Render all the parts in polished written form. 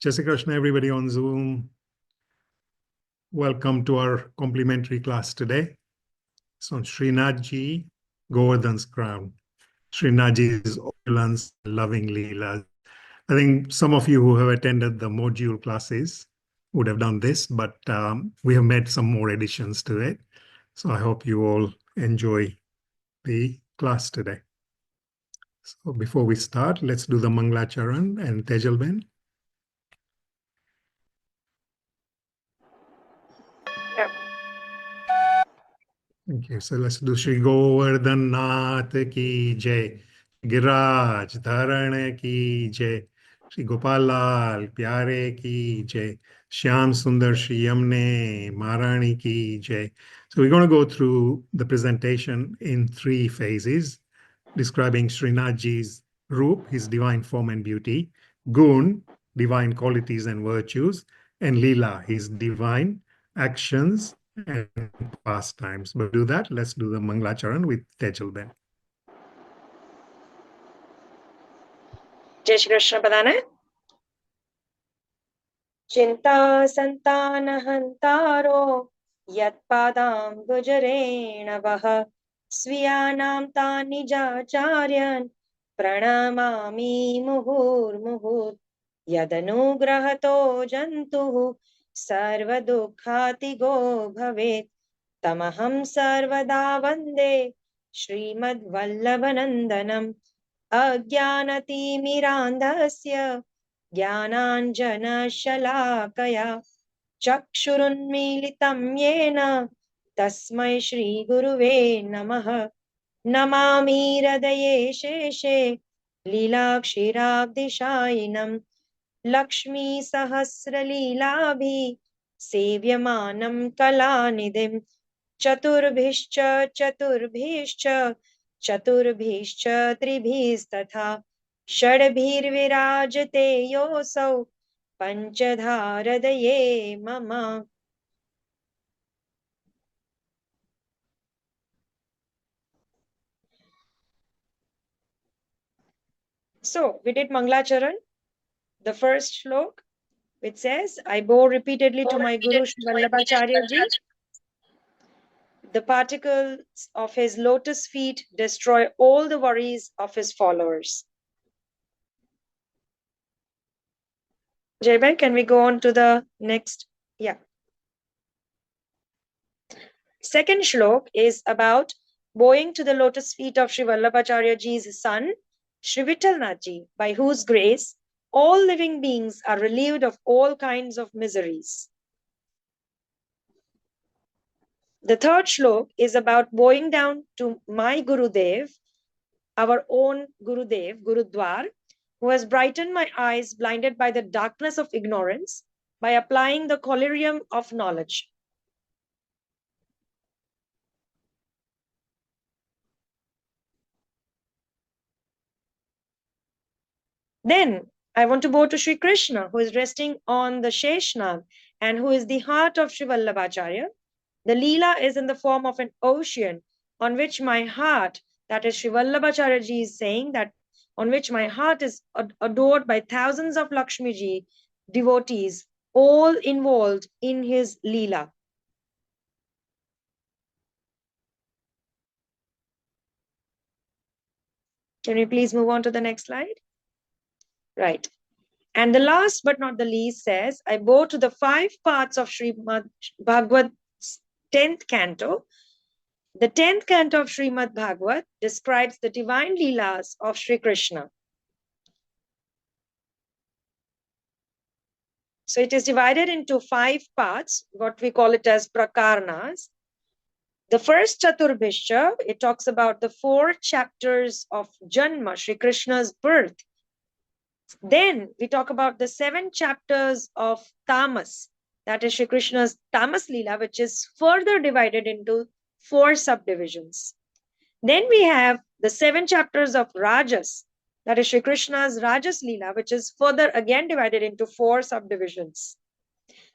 Jai Shri Krishna, everybody on Zoom. Welcome to our complimentary class today. It's on Shreenathji, Govardhan's Crown. Shreenathji's Opulence, Loving Leelas. I think some of you who have attended the module classes would have done this, but we have made some more additions to it. So I hope you all enjoy the class today. So before we start, let's do the Manglacharan and Tejalben. Thank you. So let's do Shri Govardhan Nath ki jai, Giraj Dharan ki jai, Shri Gopal Lal Pyare ki jai, Shyam Sundar Shri Yamne Maharani ki jai. So we're going to go through the presentation in 3 phases, describing Srinathji's Roop, his divine form and beauty, Gun, divine qualities and virtues, and Leela, his divine actions and pastimes. But do that, let's do the Manglacharan with Tejalben. Jai Shri Krishna Padana. Chinta santana hantaro yat padam gujarena vaha sviyanam tani jacharyan pranamami muhur muhur yadanugrahato jantuhu sarva dukkhati go bhavet tamaham sarvada vande Srimad Vallabhanandanam Ajnanatimirandhasya Jnananjanashalakaya Chakshurunmilitam yena Tasmai Shri Guruve Namaha Namami Hridaye Sheshe Leelakshirabdishayinam Lakshmi Sahasra Leelabhi Sevyamanam Kalanidhim Chaturbhishcha Chaturbhishcha Chaturbhishcha Tribhistatha Shadbhirvirajate Yosau Panchadharadaye Mama. So we did Manglacharan, the first shlok, which says, I bow repeatedly to my Guru Shri Vallabhacharya Ji. The particles of his lotus feet destroy all the worries of his followers. Jaybhai, can we go on to the next? Yeah. Second shlok is about bowing to the lotus feet of Shri Vallabhacharya Ji's son, Shri Vithalnathji, by whose grace all living beings are relieved of all kinds of miseries. The third shlok is about bowing down to my Gurudev, our own Gurudev, Gurudwar, who has brightened my eyes blinded by the darkness of ignorance by applying the collyrium of knowledge. Then I want to bow to Shri Krishna, who is resting on the Sheshnag and who is the heart of Shri Vallabhacharya. The Leela is in the form of an ocean on which my heart, that is Shri Vallabhacharya Ji is saying that on which my heart is adored by thousands of Lakshmi Ji devotees, all involved in his Leela. Can we please move on to the next slide? Right. And the last but not the least says, I bow to the 5 parts of Srimad Bhagavad's 10th canto. The 10th canto of Srimad Bhagavat describes the divine Leelas of Shri Krishna. So it is divided into 5 parts, what we call it as prakarnas. The first Chaturbhishya, it talks about the 4 chapters of Janma, Shri Krishna's birth. Then we talk about the 7 chapters of Tamas, that is Shri Krishna's Tamas Leela, which is further divided into 4 subdivisions. Then we have the 7 chapters of Rajas, that is Shri Krishna's Rajas Leela, which is further again divided into 4 subdivisions.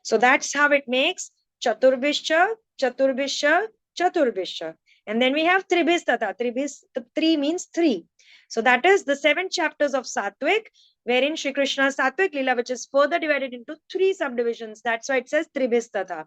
So that's how it makes Chaturbhishya, Chaturbhishya, Chaturbhishya. And then we have Tribhistata. 3 means 3. So that is the 7 chapters of Sattvic, wherein Shri Krishna's Sattvic Leela, which is further divided into 3 subdivisions. That's why it says Tribhistatha.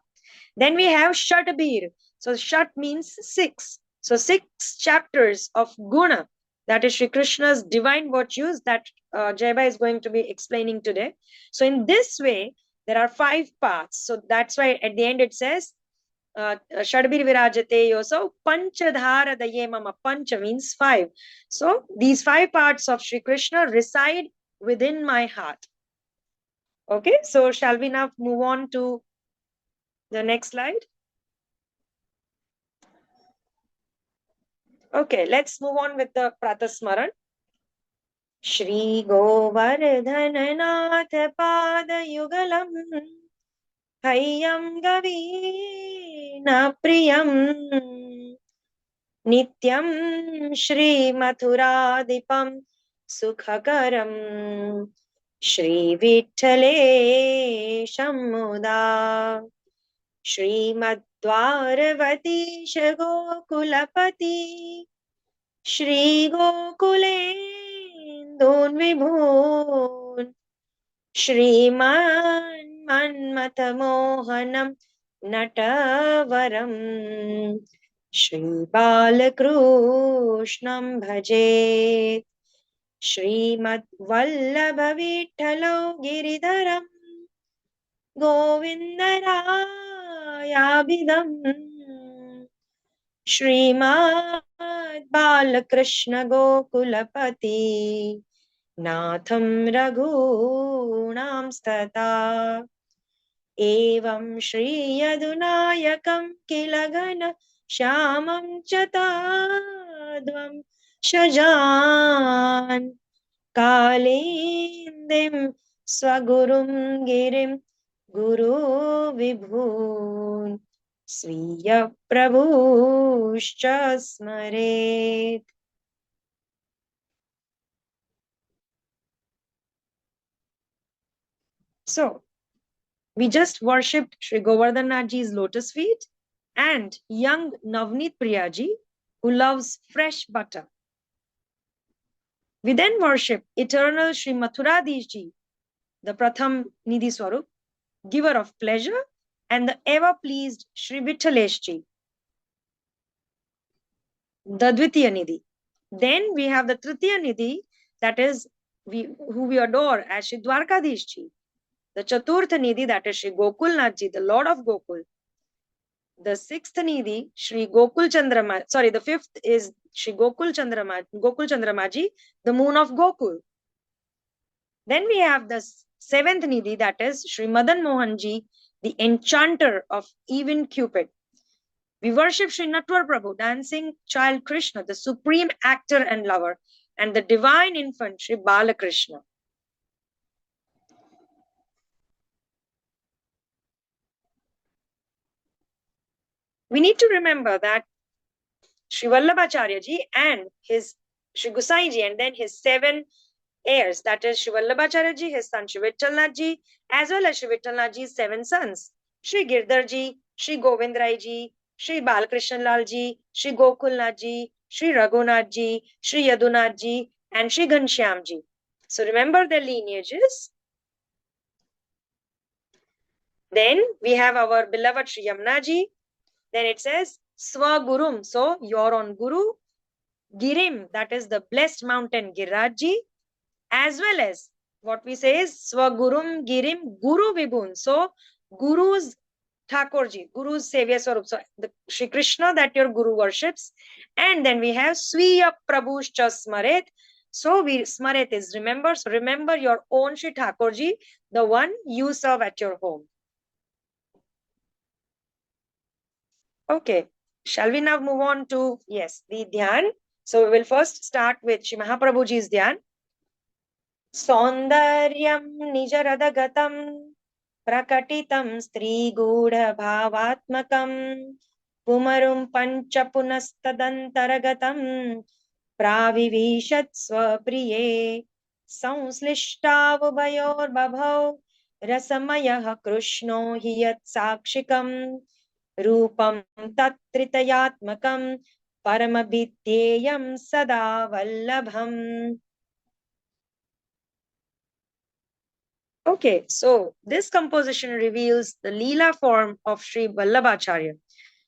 Then we have Shatbir. So Shat means 6. So 6 chapters of Guna, that is Shri Krishna's divine virtues that Jaybhai is going to be explaining today. So in this way, there are 5 parts. So that's why at the end it says, Shadbir Virajate Yoso Panchadhara Daye Mama. Pancha means 5. So these 5 parts of Shri Krishna reside within my heart. Okay, so shall we now move on to the next slide? Okay, let's move on with the Pratasmaran. Shri Govardhananath Padayugalam Hayam Gavina Priyam Nityam Shri Mathuradipam Sukhakaram Shri Vitthale Shamuda Shri Madhvarvati Gokulapati Shri Gokulendon Vibhun Shriman Manmatamohanam Natavaram Shri Balakrishnam Bhajet Shrimad Vallabha Vitthalo Giridharam Govindarayabhidam Shrimad Balakrishna Gokulapati Natham Raghunam Stata Evam Shri Yadunayakam Kilagana Shamam Chatadvam Shajan Kalindim Swagurum Girim Guru Vibhun Sriya Prabhushcha Smaret. So, we just worshipped Sri Govardhanaji's lotus feet and young Navneet Priyaji, who loves fresh butter. We then worship eternal Sri Mathuradishji, the Pratham Nidhi Swarup, giver of pleasure, and the ever-pleased Shri Vittaleshji, the Dvitiya Nidhi. Then we have the Tritiya Nidhi, that is who we adore as Shri Dwarkadishji, the Chaturtha Nidhi, that is Shri Gokulnathji, the Lord of Gokul. The 6th Nidhi, Shri Gokul Chandrama, sorry, the 5th is Shri Gokul Chandramaji, the moon of Gokul. Then we have the 7th Nidhi, that is Shri Madan Mohanji, the enchanter of even Cupid. We worship Shri Natwar Prabhu, dancing child Krishna, the supreme actor and lover, and the divine infant Shri Balakrishna. We need to remember that Shri Vallabhacharyaji and his Shri Gusaiji and then his 7 heirs, that is Shri Vallabhacharyaji, his son Shri Vittalnathji, as well as Shri Vittalnathji's 7 sons, Shri Girdharji, Shri Govindrayji, Shri Balakrishna Lalji, Shri Gokulnathji, Shri Raghunathji, Shri Yadunathji, and Shri Ghanshyamji. So remember their lineages. Then we have our beloved Shri Yamnaji. Then it says Swagurum, so your own Guru, Girim, that is the blessed mountain Girajji, as well as what we say is Swagurum Girim Guru Vibhun. So Guru's Thakurji, Guru's Savior Swarup. So the Shri Krishna that your Guru worships. And then we have Swiya Prabhushcha Smaret. So we Smaret is remember. So remember your own Shri Thakurji, the one you serve at your home. Okay, shall we now move on to, yes, the Dhyan. So we will first start with Shri Mahaprabhuji's Dhyan. Saundaryam Nijaradagatam Prakatitam Stri Gudha Bhavatmakam Pumarum Panchapunastadantaraгаtam Pravivishat Swapriye Sanslishtavubayor Babhau Rasamayah Krishno Hiyat Sakshikam Rupam Tatritayatmakam Paramabhityeyam Sada Vallabham. Okay, so this composition reveals the Leela form of Sri Vallabhacharya.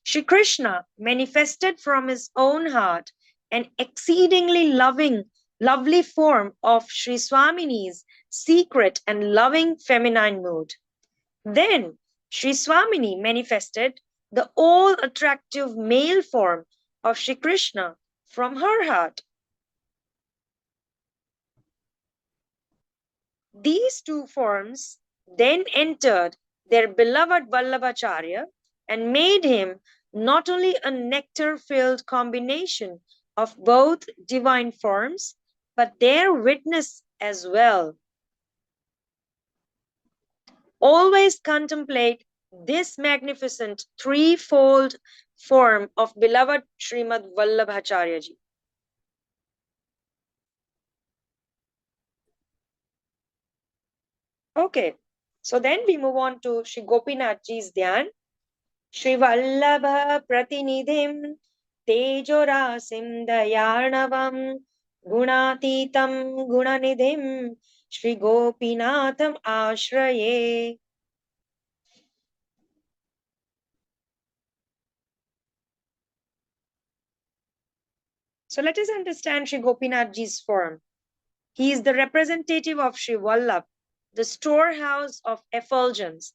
Sri Krishna manifested from his own heart an exceedingly lovely form of Sri Swamini's secret and loving feminine mood. Then Sri Swamini manifested the all attractive male form of Sri Krishna from her heart. These two forms then entered their beloved Vallabhacharya and made him not only a nectar filled combination of both divine forms, but their witness as well. Always contemplate this magnificent threefold form of beloved Srimad Vallabhacharya ji. Okay, so then we move on to Shri Gopinath ji's Dhyan. Shri Vallabha Pratinidhim Tejorasim Dayarnavam Gunatitam Gunanidhim Shri Gopinatham Ashraye. So let us understand Shri Gopinath ji's form. He is the representative of Shri Vallabh, the storehouse of effulgence,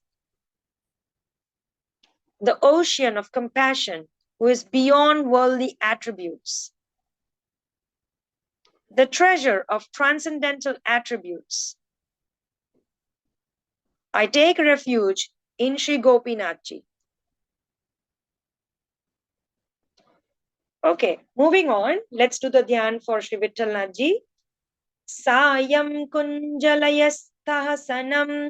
the ocean of compassion, who is beyond worldly attributes, the treasure of transcendental attributes. I take refuge in Shri Gopinathji. Okay, moving on. Let's do the dhyan for Shri Vittalnathji. Sayam kunjalayastah sanam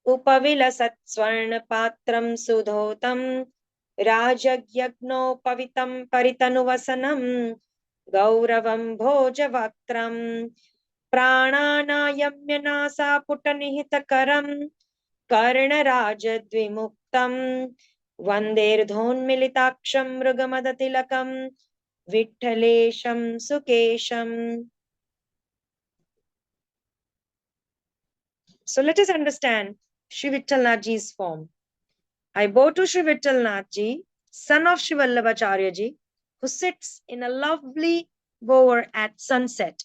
upavilasat swarna patram sudhotam rajagyagno pavitam paritanuvasanam gauravam bhojavakram prananayamya nasa putanihitakaram कर्णराजद्विमुक्तं वन्देर्धोन्मिलिताक्षं मृगमदतिलकं विठ्ठलेशं सुकेशम्. So let us understand Shri Vittalnathji's form. I bow to Shri Vittalnathji, son of Shri Vallabhacharya ji, who sits in a lovely bower at sunset.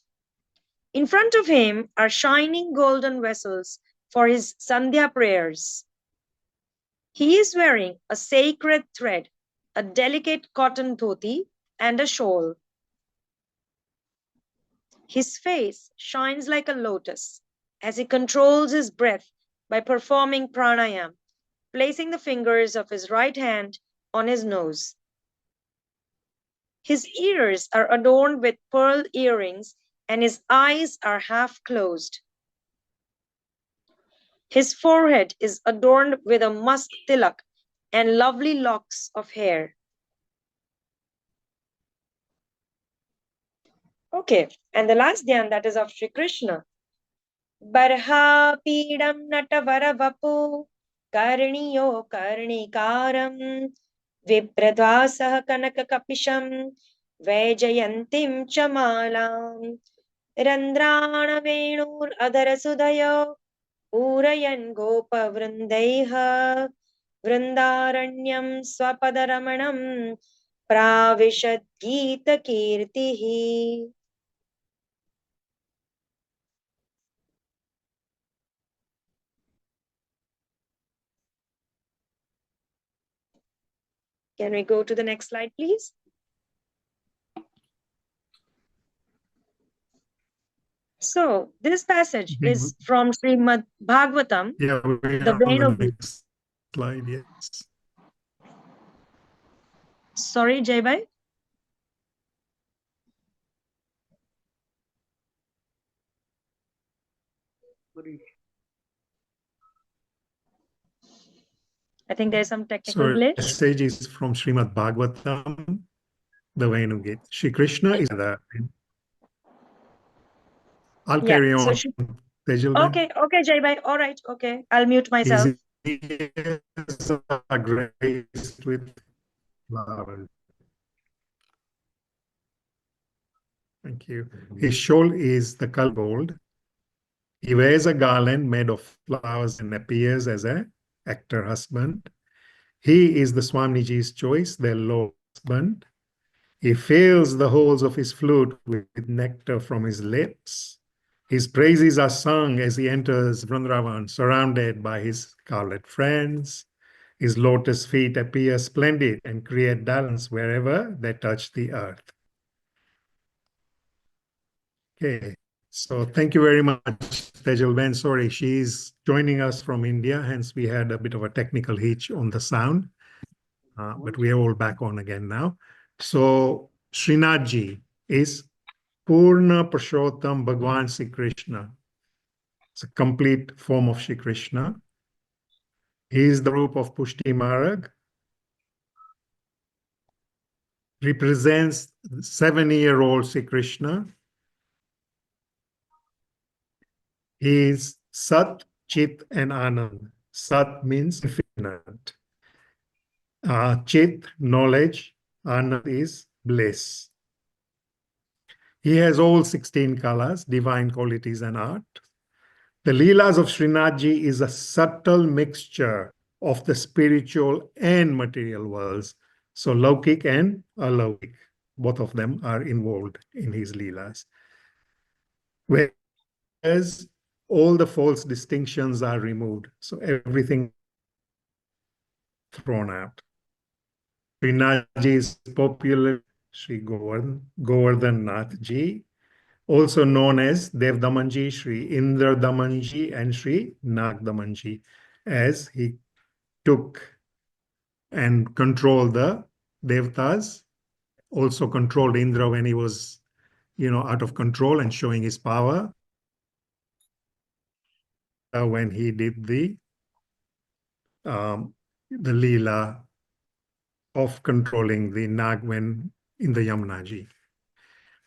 In front of him are shining golden vessels for his Sandhya prayers. He is wearing a sacred thread, a delicate cotton dhoti, and a shawl. His face shines like a lotus as he controls his breath by performing pranayam, placing the fingers of his right hand on his nose. His ears are adorned with pearl earrings and his eyes are half closed. His forehead is adorned with a musk tilak and lovely locks of hair. Okay, and the last dhyan, that is of Shri Krishna. Barha pidam natavara vapu karniyo karnikaram vipradvasah kanaka kapisham vaijayantim chamalam randrana venur adara sudayo urayan gopa vrindaiha vrindaranyam swapadaramanam pravishad gita kirtihi. Can we go to the next slide, please? So this passage is from Srimad Bhagavatam, Yeah, we the have the Venu. next slide, yes. Sorry, Jaybhai. I think there's some technical So glitch. the message is from Srimad Bhagavatam, the Venu Gate. Shri Krishna is the. I'll carry on. So Tejalben. okay, Jaybhai. All right, okay. I'll mute myself. His ears are graced with flowers. Thank you. His shawl is the color gold. He wears a garland made of flowers and appears as an actor husband. He is the Swamiji's choice, their Lord husband. He fills the holes of his flute with nectar from his lips. His praises are sung as he enters Vrindavan, surrounded by his scarlet friends. His lotus feet appear splendid and create balance wherever they touch the earth. Okay, so thank you very much, Tejalben. Sorry, she's joining us from India, hence we had a bit of a technical hitch on the sound, but we are all back on again now. So Shreenathji is Purna Purushottam Bhagwan Sri Krishna. It's a complete form of Sri Krishna. He is the root of Pushti Marag, represents 7-year-old Sri Krishna. He is Sat, Chit, and Anand. Sat means infinite. Chit, knowledge. Anand is bliss. He has all 16 colors, divine qualities, and art. The Leelas of Shreenathji is a subtle mixture of the spiritual and material worlds. So Laukik and Alaukik, both of them are involved in his Leelas. Whereas all the false distinctions are removed. So everything thrown out. Srinathji is popular Sri Govardhan Nath Ji, also known as Dev Damanji, Sri Indra Damanji, and Sri Nag Damanji, as he took and controlled the Devtas, also controlled Indra when he was, out of control and showing his power. When he did the Leela of controlling the Nag when in the Yamunaji.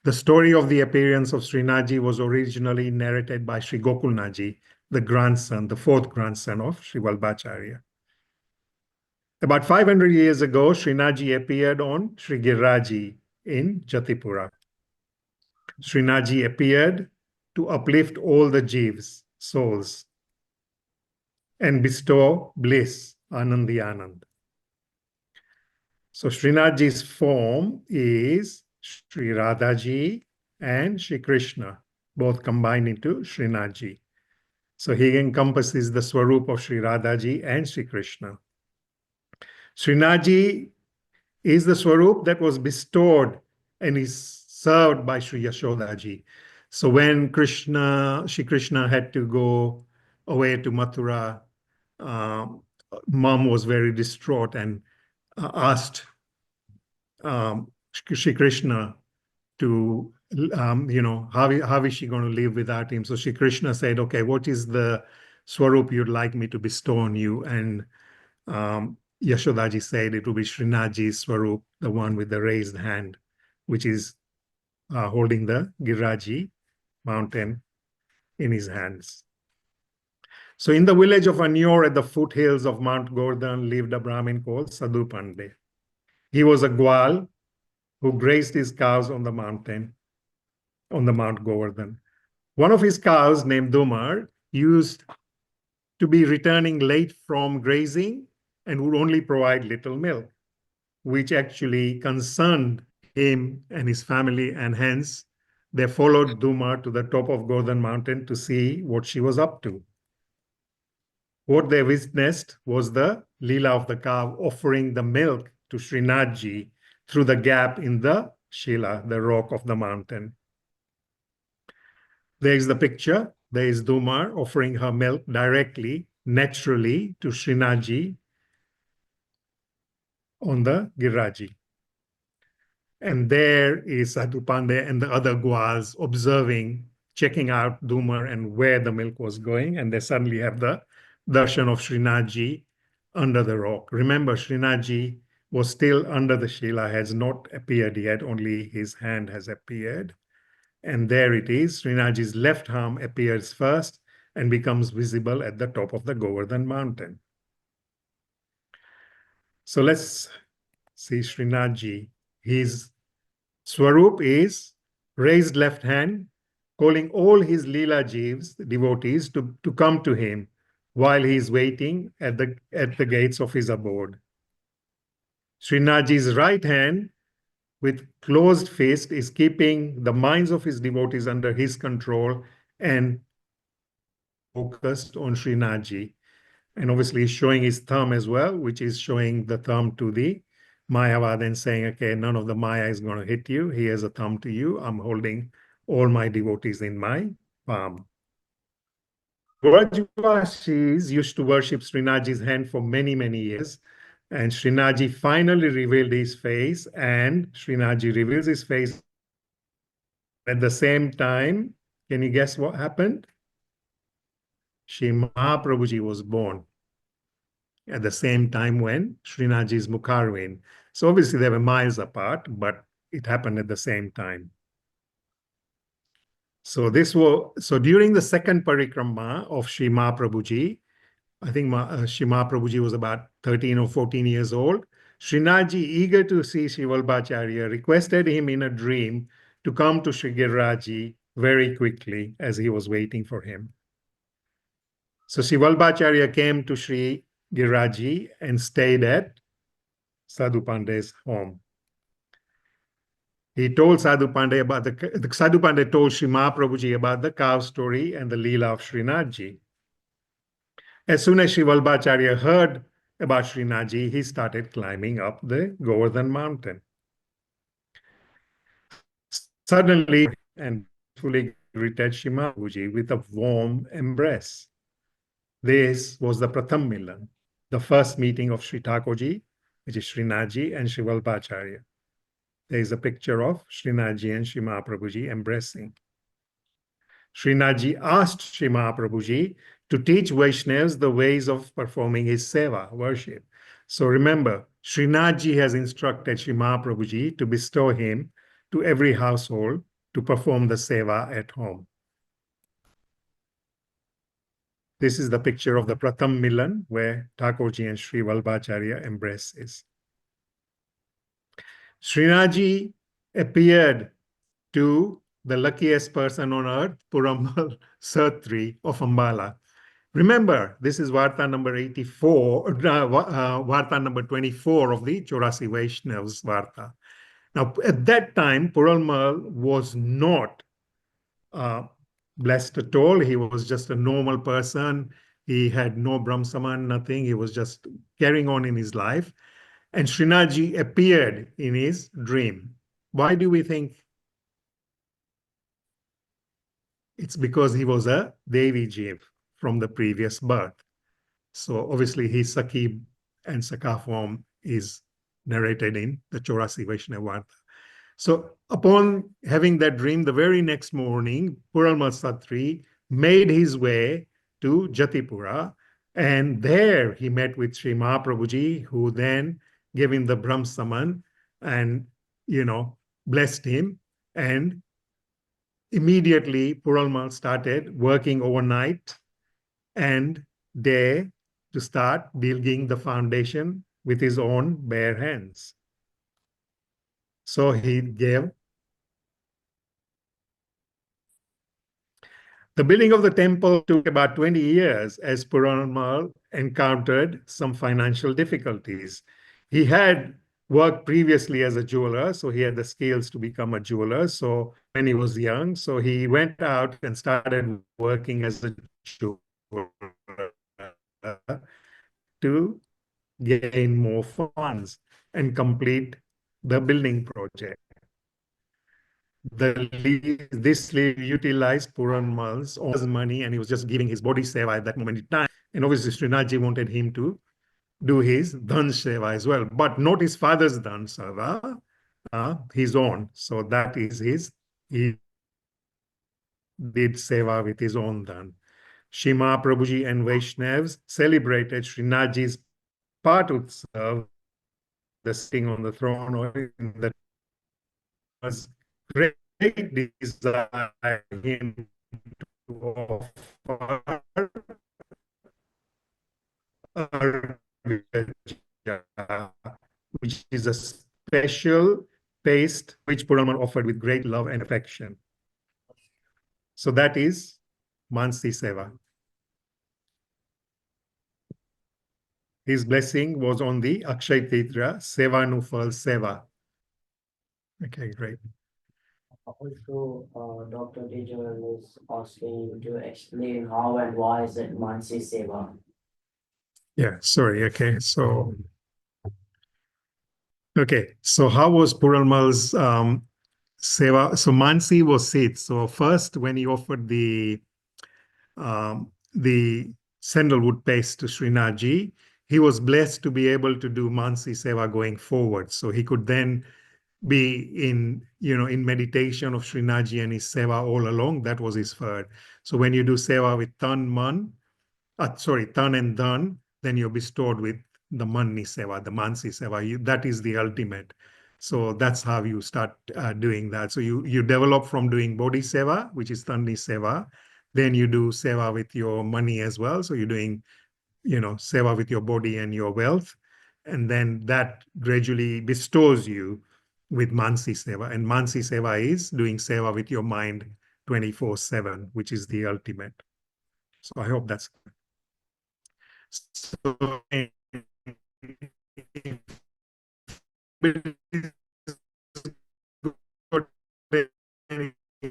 The story of the appearance of Srinathji was originally narrated by Sri Gokulnathji, the grandson, the fourth grandson of Sri Vallabhacharya. About 500 years ago, Srinathji appeared on Sri Giriraji in Jatipura. Srinathji appeared to uplift all the jivs, souls, and bestow bliss, Anandi Anand. So Srinathji's form is Sri Radhaji and Sri Krishna, both combined into Srinathji. So he encompasses the Swarup of Sri Radhaji and Sri Krishna. Srinathji is the Swarup that was bestowed and is served by Sri Yashodaji. So when Sri Krishna had to go away to Mathura, Mom was very distraught and asked Sri Krishna to, how is she going to live without him? So Sri Krishna said, okay, what is the Swarup you'd like me to bestow on you? And Yashodaji said it will be Srinathji's Swarup, the one with the raised hand, which is holding the Giriraji mountain in his hands. So in the village of Anyor at the foothills of Mount Govardhan lived a Brahmin called Sadhu Pandey. He was a Gwal who grazed his cows on the Mount Govardhan. One of his cows, named Dumar, used to be returning late from grazing and would only provide little milk, which actually concerned him and his family, and hence they followed Dumar to the top of Govardhan mountain to see what she was up to. What they witnessed was the Leela of the cow offering the milk to Srinathji through the gap in the Shila, the rock of the mountain. There is the picture. There is Dumar offering her milk directly, naturally, to Srinathji on the Giriraji. And there is Sadhu Pandey and the other Gwals observing, checking out Dumar and where the milk was going. And they suddenly have the darshan of Srinathji under the rock. Remember, Srinathji was still under the Shila, has not appeared yet, only his hand has appeared. And there it is, Srinathji's left arm appears first and becomes visible at the top of the Govardhan mountain. So let's see Srinathji. His Swarup is raised left hand calling all his Leela Jeeves, devotees, to come to him while he is waiting at the gates of his abode. Srinathji's right hand, with closed fist, is keeping the minds of his devotees under his control and focused on Srinathji. And obviously he's showing his thumb as well, which is showing the thumb to the Mayavad and saying, okay, none of the Maya is going to hit you. Here's a thumb to you. I'm holding all my devotees in my palm. Brajvasis used to worship Srinathji's hand for many, many years. And Srinathji finally revealed his face, and Srinathji reveals his face. At the same time, can you guess what happened? Shri Mahaprabhuji was born at the same time when Srinathji's Mukharvin. So obviously they were miles apart, but it happened at the same time. So during the second parikrama of Shri Mahaprabhuji, I think Shri Mahaprabhuji was about 13 or 14 years old. Srinathji, eager to see Shri Vallabhacharya, requested him in a dream to come to Shri Giriraji very quickly as he was waiting for him. So Shri Vallabhacharya came to Shri Giriraji and stayed at Sadhu Pandey's home. He told Sadhu Pandey about the Sadhu Pandey told Shri Mahaprabhuji about the cow story and the Leela of Srinathji. As soon as Shri Vallabhacharya heard about Srinathji, he started climbing up the Govardhan mountain. Suddenly, and fully greeted Shri Mahaprabhuji with a warm embrace. This was the Pratham Milan, the first meeting of Shri Thakurji, which is Srinathji and Shri Vallabhacharya. There is a picture of Srinathji and Shri Mahaprabhuji embracing. Srinathji asked Shri Mahaprabhuji to teach Vaishnavas the ways of performing his seva, worship. So remember, Srinathji has instructed Shri Mahaprabhuji to bestow him to every household to perform the seva at home. This is the picture of the Pratham Milan where Thakurji and Shri Vallabhacharya embraces. Srinathji appeared to the luckiest person on earth, Puramal Sartri of Ambala. Remember, this is Varta number 84, Varta number 24 of the Chorasi Vaishnavas Varta. Now, at that time, Puramal was not blessed at all. He was just a normal person. He had no Brahmasaman, nothing. He was just carrying on in his life. And Srinathji appeared in his dream. Why do we think? It's because he was a Devi Jeev from the previous birth. So obviously his Sakhi and Sakha form is narrated in the Chorasi Vaishnava Varta. So upon having that dream, the very next morning, Puramal Satri made his way to Jatipura, and there he met with Sri Mahaprabhuji, who then gave him the Brahm Saman and, blessed him. And immediately Puramal started working overnight and day to start building the foundation with his own bare hands. So he gave. The building of the temple took about 20 years as Puramal encountered some financial difficulties. He had worked previously as a jeweler, so he had the skills to become a jeweler. So when he was young, so he went out and started working as a jeweler to gain more funds and complete the building project. This slave utilized Puramal's own money, and he was just giving his body seva at that moment in time. And obviously, Srinathji wanted him to do his dhan seva as well, but not his father's dhan seva, his own. So that is he did seva with his own dhan. Shri Mahaprabhuji and Vaishnavas celebrated Srinathji's Pat Utsav, the sitting on the throne, or in the was great desire him to offer which is a special paste which Puramal offered with great love and affection. So that is Mansi Seva. His blessing was on the Akshay Titra Seva Nufal Seva. Okay, great. Also, Dr. Tejalben is asking to explain how and why is it Mansi Seva. Yeah, sorry. Okay, so how was Puramal's seva? So Mansi was Sith. So first, when he offered the sandalwood paste to Shreenathji, he was blessed to be able to do Mansi seva going forward. So he could then be in meditation of Shreenathji and his seva all along. That was his third. So when you do seva with tan and dhan, then you're bestowed with the manni seva, the mansi seva. That is the ultimate. So that's how you start doing that. So you develop from doing bodhi seva, which is tanni seva. Then you do seva with your money as well. So you're doing, seva with your body and your wealth. And then that gradually bestows you with mansi seva. And mansi seva is doing seva with your mind 24/7, which is the ultimate. So I hope that's so. Any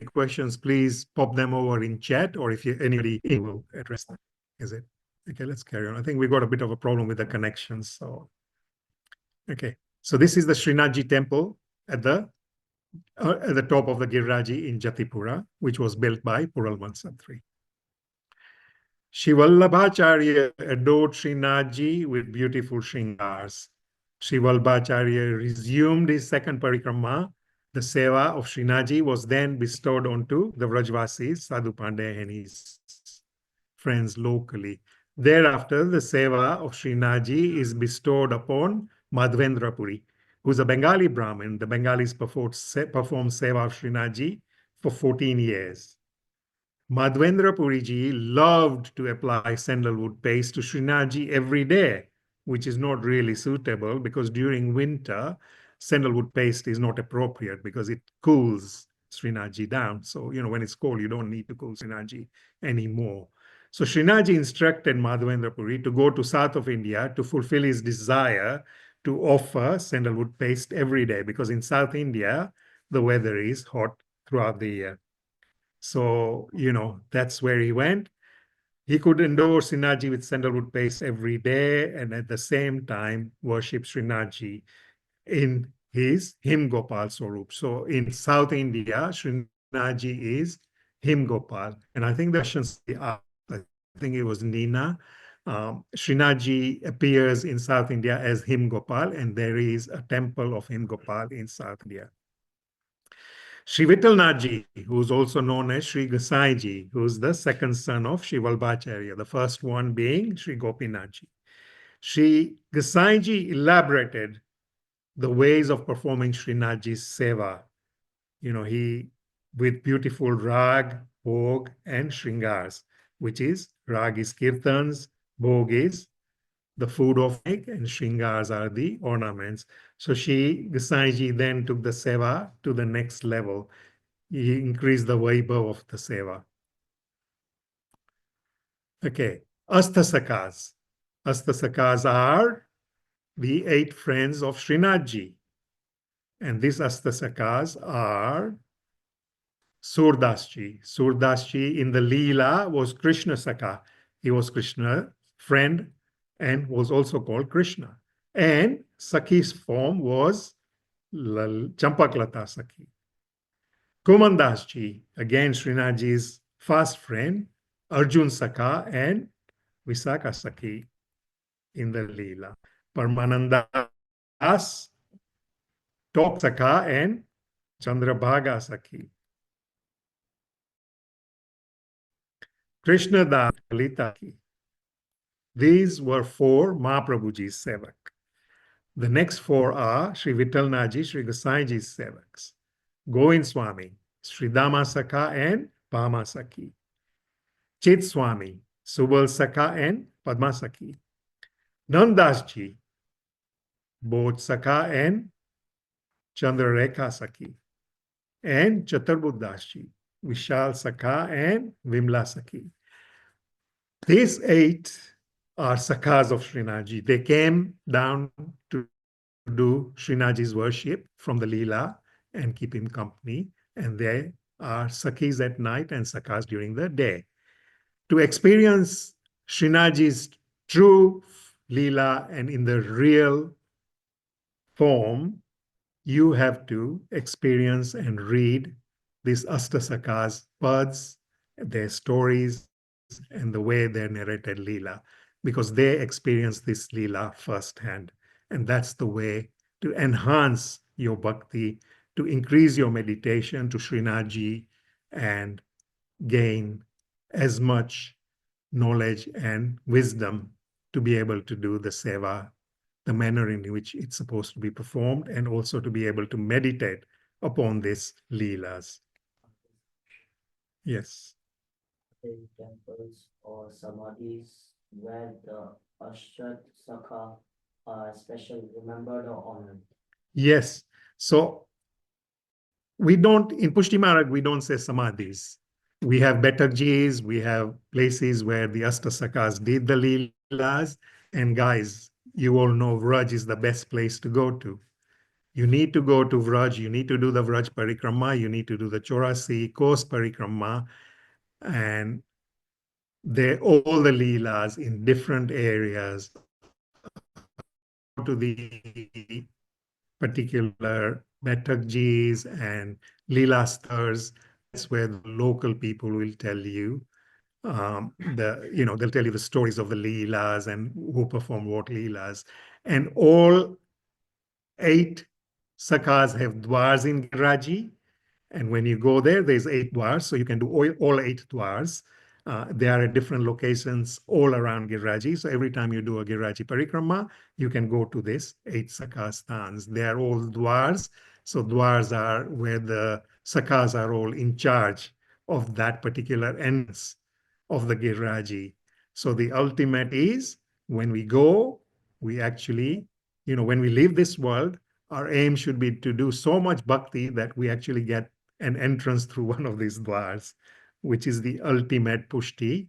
questions, please pop them over in chat, or if anybody will address them. Is it? Okay, let's carry on. I think we got a bit of a problem with the connections. So, okay. So this is the Shreenathji temple at the top of the Giriraji in Jatipura, which was built by Puramal Santri. Shivallabhacharya adored Shreenathji with beautiful shringars. Shivallabhacharya resumed his second parikrama. The seva of Shreenathji was then bestowed onto the Vrajvasis, Sadhu Pandey and his friends locally. Thereafter, the seva of Shreenathji is bestowed upon Madhvendra Puri, who is a Bengali Brahmin. The Bengalis performed seva of Shreenathji for 14 years. Madhvendra Puriji loved to apply sandalwood paste to Shreenathji every day, which is not really suitable because during winter, sandalwood paste is not appropriate because it cools Shreenathji down. So, when it's cold, you don't need to cool Shreenathji anymore. So Shreenathji instructed Madhvendra Puri to go to south of India to fulfill his desire to offer sandalwood paste every day because in South India, the weather is hot throughout the year. So, that's where he went. He could endorse Srinathji with sandalwood paste every day and at the same time worship Srinathji in his Him Gopal Swarup. So in South India, Srinathji is Him Gopal. And I think the I think it was Nina. Srinathji appears in South India as Him Gopal, and there is a temple of Him Gopal in South India. Sri Vittalnathji, who is also known as Sri Gosaiji, who is the second son of Sri Vallabhacharya, the first one being Sri Gopinathji. Sri Gosaiji elaborated the ways of performing Srinathji's seva. He with beautiful rag, bhog, and shringars, which is rag is kirtans, bhog is the food of egg, and shringars are the ornaments. So Sri Gosaiji then took the seva to the next level. He increased the vaibhav of the seva. Okay, Astasakas. Astasakas are the 8 friends of Srinathji. And these Astasakas are Surdasji. Surdasji in the Leela was Krishna Saka. He was Krishna's friend and was also called Krishna. And Sakhi's form was Champaklata Sakhi. Kumandasji, again Srinathji's fast friend, Arjun Saka and Visakha Sakhi in the Leela. Parmanandas, Top Saka and Chandrabhaga Sakhi. Krishnadas, Kalita. These were 4 Mahaprabhuji's sevak. The next 4 are Sri Vittalnathji, Sri Gosaiji's sevaks. Govind Swami, Sri Dama Sakha and Pama Sakhi. Chit Swami, Subal Sakha and Padma Sakhi. Nandasji, both Sakha and Chandrarekha Sakhi. And Chaturbuddhasji, Vishal Sakha, and Vimla Sakhi. These 8 are Sakhas of Srinathji. They came down to do Srinathji's worship from the Leela and keep him company. And they are Sakhis at night and Sakhas during the day. To experience Srinathji's true Leela and in the real form, you have to experience and read these Astasakhas' pads, their stories, and the way they narrated Leela, because they experienced this Leela firsthand. And that's the way to enhance your bhakti, to increase your meditation to Srinathji, and gain as much knowledge and wisdom to be able to do the seva, the manner in which it's supposed to be performed, and also to be able to meditate upon these Leelas. Yes. Temples or samadhis where the Ashtat Sakha are especially remembered or honored. Yes. So we don't, in Pushti Marag, we don't say samadhis. We have Betakjis, we have places where the Astasakhas did the Leelas. And guys, you all know Vraj is the best place to go to. You need to go to Vraj, you need to do the Vraj Parikrama, you need to do the Chorasi Coast Parikrama, and all the Leelas in different areas to the particular Betakjis and Leela stars. That's where the local people will tell you they'll tell you the stories of the Leelas and who perform what Leelas. And all 8 sakhas have dwars in Giraji. And when you go there, there's 8 dwars, so you can do all 8 dwars. They are at different locations all around Giraji. So every time you do a Giraji Parikrama, you can go to this 8 Sakha stans. They are all dwars. So dwars are where the Sakhas are all in charge of that particular ends of the Giraji. So the ultimate is when we go, we actually, when we leave this world, our aim should be to do so much bhakti that we actually get an entrance through one of these dwars, which is the ultimate Pushti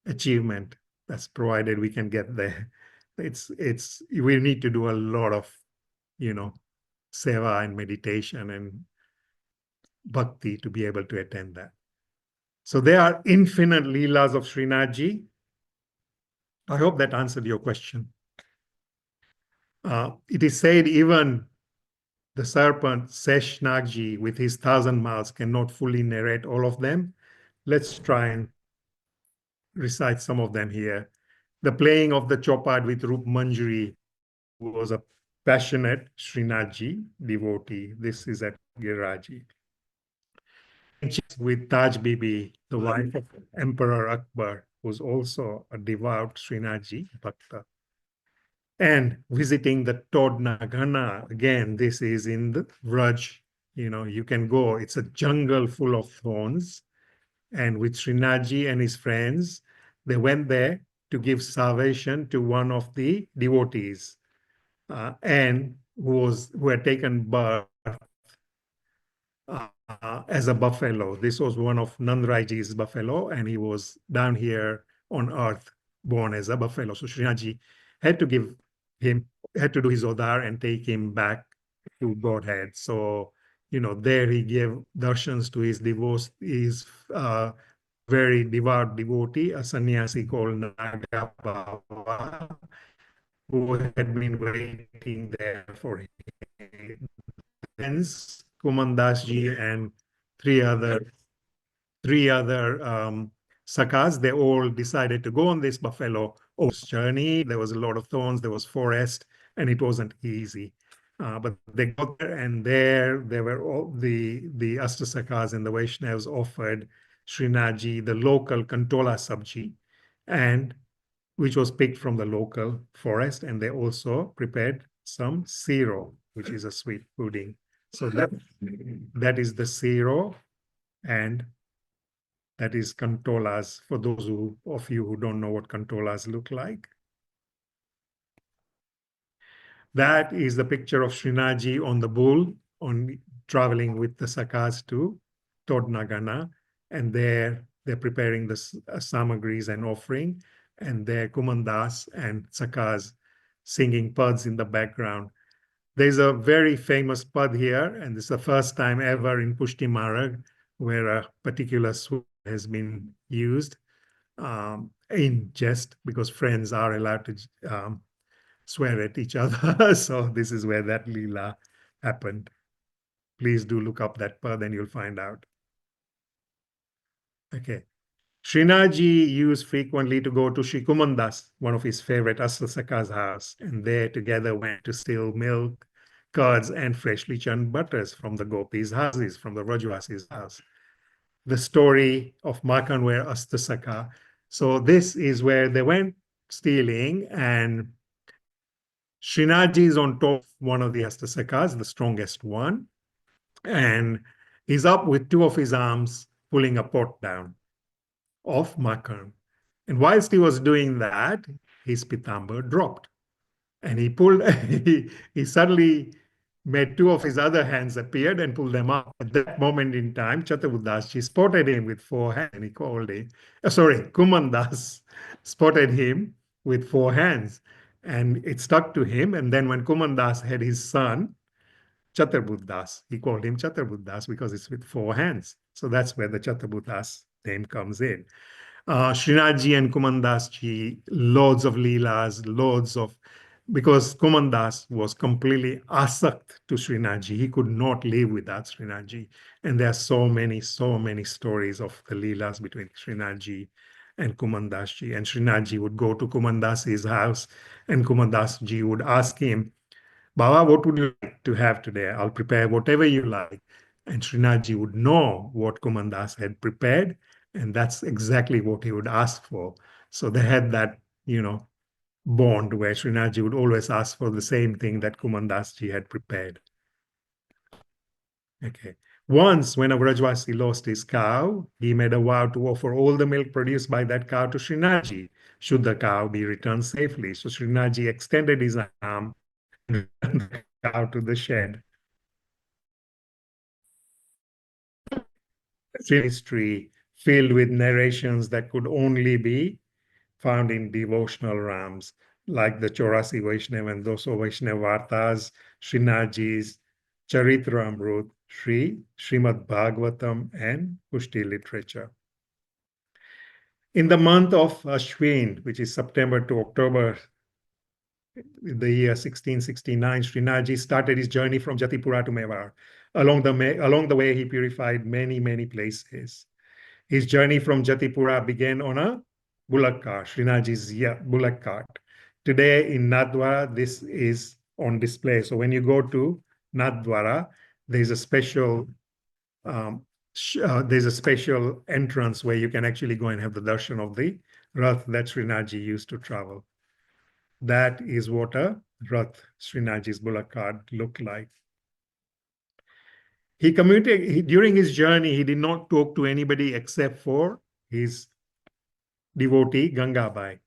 achievement. That's provided we can get there. We need to do a lot of, seva and meditation and bhakti to be able to attend that. So there are infinite Leelas of Srinathji. I hope that answered your question. It is said even the serpent Seshnagji with his 1,000 mouths cannot fully narrate all of them. Let's try and recite some of them here. The playing of the chopad with Rup Manjari, who was a passionate Srinathji devotee. This is at Giraji. With Taj Bibi, the wife of Emperor Akbar, who's also a devout Srinathji Bhakta. And visiting the Tod Nagana, again, this is in the Vraj. You can go, it's a jungle full of thorns. And with Srinathji and his friends, they went there to give salvation to one of the devotees, and who had taken birth as a buffalo. This was one of Nandraiji's buffalo, and he was down here on earth born as a buffalo. So Srinathji had to do his odar and take him back to Godhead. So, there he gave darshans to his very devout devotee, a sannyasi called Naga Baba, who had been waiting there for him. Hence, Kumandas ji and three other sakas, they all decided to go on this buffalo journey. There was a lot of thorns, there was forest, and it wasn't easy. But they got there, and there were all the Astasakhas and the Vaishnavas offered Srinathji the local Kantola sabji, and which was picked from the local forest, and they also prepared some siro, which is a sweet pudding. So that is the siro, and that is kantolas, for those of you who don't know what kantolas look like. That is the picture of Srinathji on the bull, traveling with the sakas to Todnagana, and there they're preparing the samagris and offering, and there Kumandas and Sakas singing pads in the background. There's a very famous pad here, and this is the first time ever in Pushti Marag where a particular swear has been used in jest, because friends are allowed to swear at each other. So this is where that Leela happened. Please do look up that pad and you'll find out. Okay. Shreenathji used frequently to go to Shri Kumandas, one of his favorite Astasaka's house, and there together went to steal milk, curds, and freshly churned butters from the gopis' houses, from the Rajvasis' house. The story of Makanware Astasaka. So this is where they went stealing, and Shreenathji is on top of one of the Astasakas, the strongest one, and he's up with two of his arms pulling a pot down of Makan. And whilst he was doing that, his pitambar dropped. And he pulled, he suddenly made two of his other hands appeared and pulled them up. At that moment in time, Chaturdashi spotted him with four hands, and he called him, Kumandas spotted him with four hands, and it stuck to him. And then when Kumandas had his son, Chaturbuddhas, he called him Chaturbuddhas because it's with four hands. So that's where the Chaturbuddhas name comes in. Shreenathji and Kumandasji, loads of Leelas, because Kumandas was completely asakt to Shreenathji. He could not live without Shreenathji. And there are so many stories of the Leelas between Shreenathji and Kumandasji. And Shreenathji would go to Kumandas's house, and Kumandasji would ask him, Baba, what would you like to have today? I'll prepare whatever you like. And Shreenathji would know what Kumandas had prepared, and that's exactly what he would ask for. So they had that, bond where Shreenathji would always ask for the same thing that Kumandasji had prepared. Okay. Once, when a Vrajvasi lost his cow, he made a vow to offer all the milk produced by that cow to Shreenathji, should the cow be returned safely. So Shreenathji extended his arm and returned the cow to the shed. History filled with narrations that could only be found in devotional rams, like the Chaurasi Vaishnava and Doso Vaishnava Vartas, Shreenathji's Charitramrut, Srimad Bhagavatam, and Pushti literature. In the month of Ashwin, which is September to October, the year 1669, Shreenathji started his journey from Jatipura to Mewar. Along the way, he purified many places. His journey from Jatipura began on a bullock cart, Shreenathji's bullock cart. Today in Nathdwara, this is on display. So when you go to Nathdwara, there's a special entrance where you can actually go and have the darshan of the Rath that Shreenathji used to travel. That is what a Rath, Shreenathji's bullock cart, looked like. During his journey, he did not talk to anybody except for his devotee, Gangabai.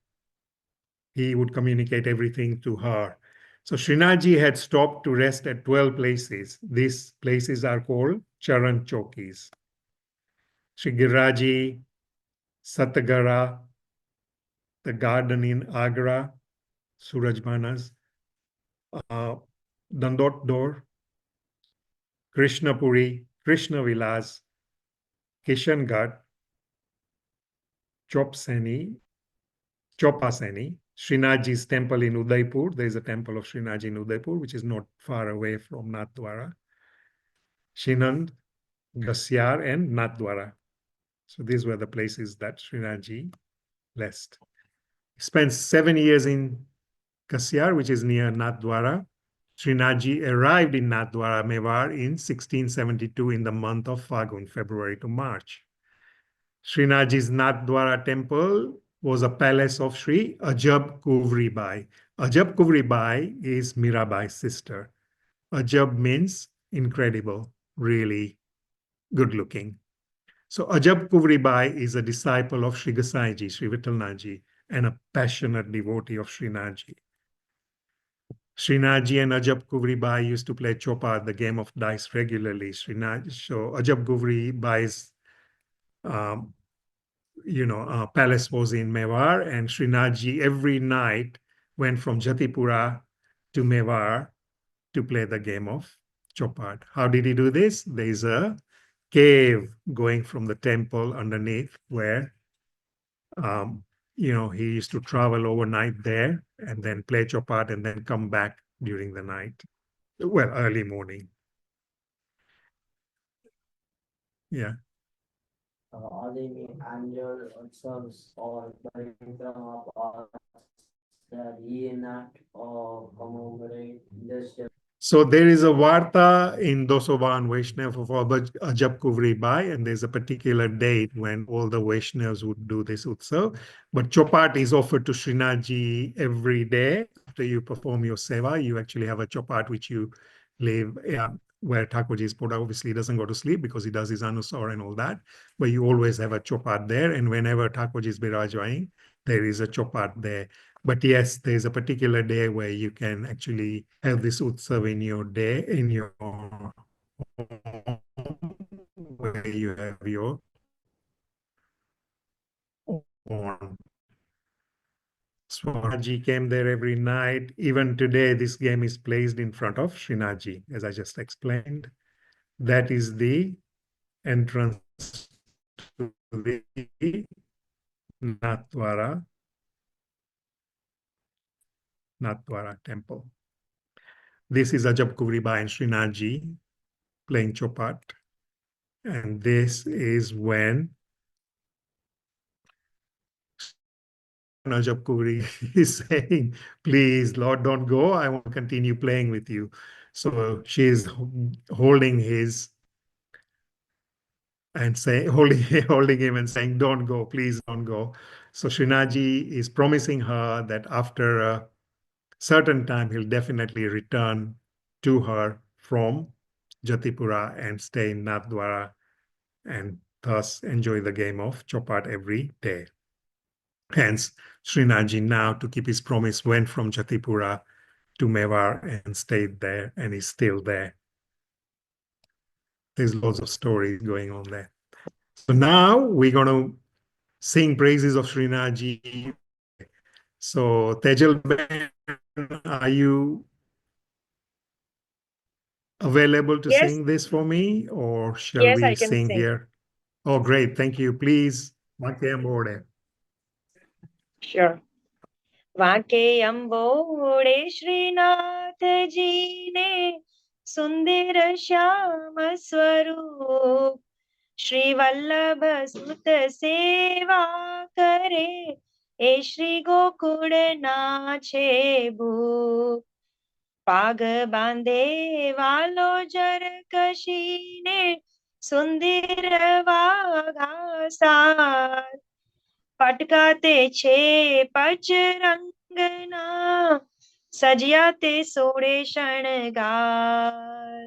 He would communicate everything to her. So Shreenathji had stopped to rest at 12 places. These places are called Charan Chokis. Sri Giraji, Satagara, the garden in Agra, Surajbanas, Dandot Door, Krishnapuri, Krishnavilas, Kishangarh, Chopaseni, Srinathji's temple in Udaipur. There is a temple of Srinathji in Udaipur, which is not far away from Nathdwara. Shinand, Gasyar, and Nathdwara. So these were the places that Srinathji blessed. He spent 7 years in Gasyar, which is near Nathdwara. Srinathji arrived in Nathdwara, Mewar in 1672 in the month of Fagun, February to March. Srinathji's Nathdwara temple was a palace of Sri Ajab Kuvri Bai. Ajab Kuvri Bai is Mirabai's sister. Ajab means incredible, really good looking. So Ajab Kuvri Bai is a disciple of Sri Gosaiji, Sri Vittalnathji, and a passionate devotee of Srinathji. Shreenathji and Ajab Kuvri Bai used to play Chopa, the game of dice, regularly. So Ajab Kuvri Bai's palace was in Mewar, and Shreenathji every night went from Jatipura to Mewar to play the game of Chopat. How did he do this? There is a cave going from the temple underneath where he used to travel overnight there and then play Chopat and then come back during the night. Well, early morning. Yeah. Are there any annual utsavs or Parikram of that reenact or commemorate this? So there is a Varta in Dosovan Vaishnav of Ajab Kuvri Bai, and there's a particular date when all the Vaishnavas would do this utsav. But Chopat is offered to Shrinathji every day. After you perform your seva, you actually have a Chopat which you leave where Thakurji is put. Obviously, he doesn't go to sleep because he does his Anusar and all that. But you always have a Chopat there. And whenever Thakurji is birajvaing, there is a Chopat there. But yes, there's a particular day where you can actually have this utsav in your day, in your home, where you have your own. Swarnaji came there every night. Even today, this game is placed in front of Shrinathji, as I just explained. That is the entrance to the Natwara temple. This is Ajab Kuvriba and Shrinathji playing Chopat. And this is when Ajab Kuvri is saying, please, Lord, don't go. I want to continue playing with you. So she is holding his and holding him and saying, don't go, please don't go. So Shrinathji is promising her that after a certain time, he'll definitely return to her from Jatipura and stay in Nathdwara and thus enjoy the game of Chopat every day. Hence, Srinathji now, to keep his promise, went from Jatipura to Mewar and stayed there, and is still there. There's lots of stories going on there. So now we're going to sing praises of Srinathji. So Tejalben, are you available to Yes, sing this for me, or shall yes, we I can sing sing. here? Oh, great. Thank you. Please, Makeyambode. Sure. वाके अम्बोड़े श्रीनाथ जी ने सुंदर श्याम स्वरूप श्री वल्लभ सुत सेवा करे ए श्री गोकुड़ नाचे भूप पाग बांधे वालो जर कशी ने सुंदर वाघा सार पटकाते छे पचरंगना सजियाते सोड़े शणगार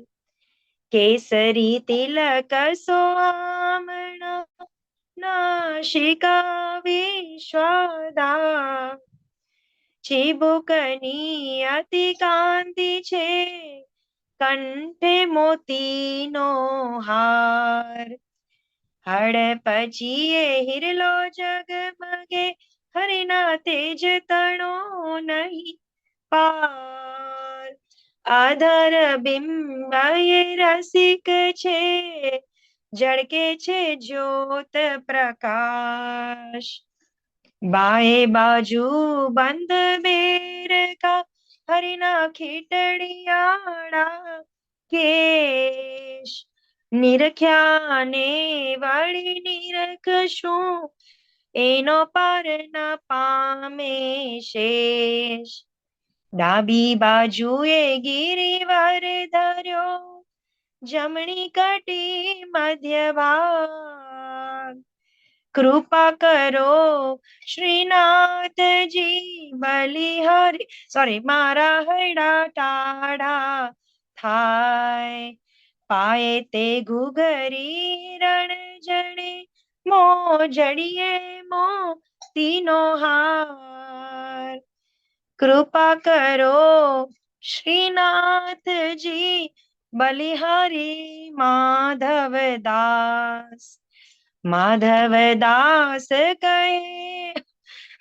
केसरी तिलक सोआमणा नाशिका विश्वादा चिबुकनी अति कांति छे कंठे मोती नो हार हड़पचिए हिरलो जगमगे हरिना तेज तणो नहीं पार आधार बिंबाए रसिक छे जड़के छे ज्योत प्रकाश बाए बाजू बंद बेर का हरिना खीटड़ियाड़ा केश निरख्या ने वाली निरखशुं एनो पार न पामे शेष डाबी बाजुए गिरिवर धर्यो जमणी कटी मध्य भाग कृपा करो श्रीनाथ जी बलिहारी मारा हड़ा टाढ़ा थाय पाए ते घुघरी रण जणे मो जड़िए मो तीनो हार कृपा करो Shreenathji, Balihari Madhav Das. Madhav Das kahe,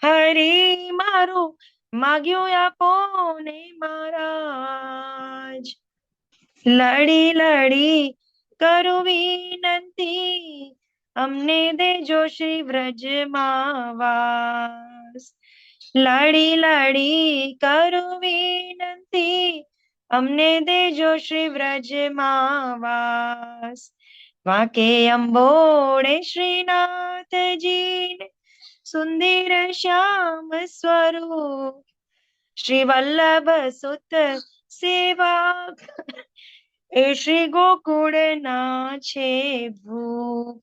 Hari maru Magyu apone Maharaj. लड़ी लड़ी करो विनंती हमने दे जो श्री व्रज मावास लड़ी लड़ी करो विनंती हमने दे जो श्री व्रज मावास वाके अंबोड़े श्रीनाथ जी ने सुंदर श्याम स्वरूप श्री वल्लभ सुत सेवा श्री गोकुल नाचे भूप.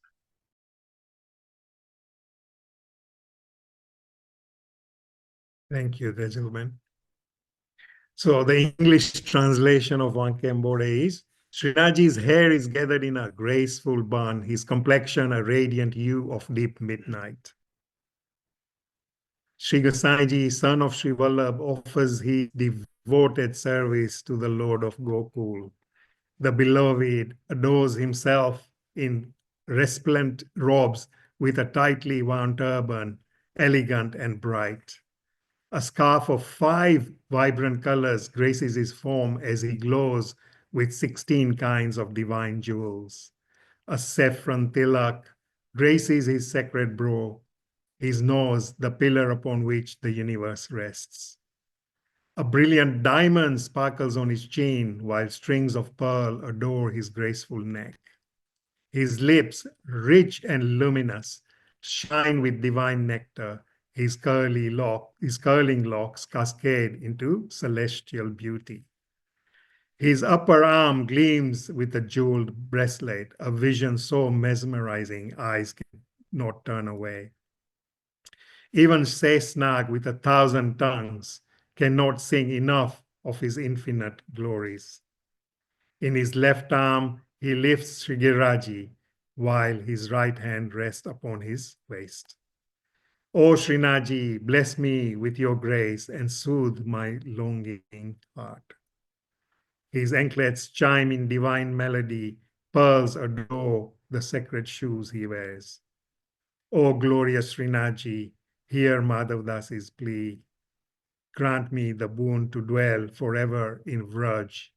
Thank you, Tejalben. So the English translation of Vankembode is, Srinathji's hair is gathered in a graceful bun, his complexion a radiant hue of deep midnight. Sri Gosaiji, son of Sri Vallabh, offers his devoted service to the Lord of Gokul. The beloved adorns himself in resplendent robes with a tightly wound turban, elegant and bright. A scarf of 5 vibrant colors graces his form as he glows with 16 kinds of divine jewels. A saffron tilak graces his sacred brow, his nose the pillar upon which the universe rests. A brilliant diamond sparkles on his chin, while strings of pearl adorn his graceful neck. His lips, rich and luminous, shine with divine nectar. His curling locks cascade into celestial beauty. His upper arm gleams with a jeweled bracelet, a vision so mesmerizing eyes cannot turn away. Even Sesnag with 1,000 tongues cannot sing enough of his infinite glories. In his left arm, he lifts Srigiraji, while his right hand rests upon his waist. O Srinathji, bless me with your grace and soothe my longing heart. His anklets chime in divine melody, pearls adore the sacred shoes he wears. O glorious Srinathji, hear Madhavdas's plea. Grant me the boon to dwell forever in Vraj.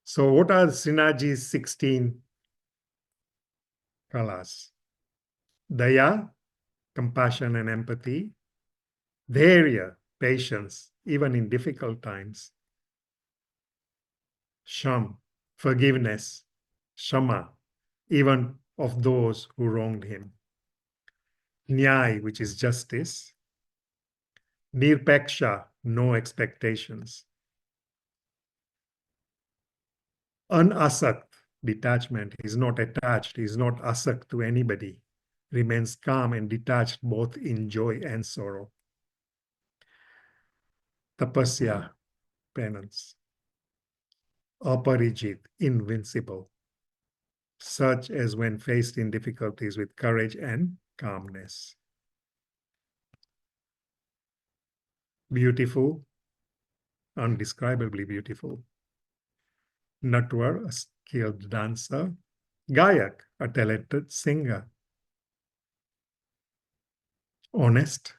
So what are Srinathji's 16 kalas? Daya, compassion and empathy. Dhairya, patience, even in difficult times. Sham, forgiveness. Shama, even of those who wronged him. Nyay, which is justice. Nirpeksha, no expectations. Unasakt, detachment. He's not attached, he's not asakt to anybody. Remains calm and detached both in joy and sorrow. Tapasya, penance. Aparijit, invincible. Such as when faced in difficulties with courage and calmness. Beautiful, undescribably beautiful. Natwar, a skilled dancer. Gayak, a talented singer. Honest.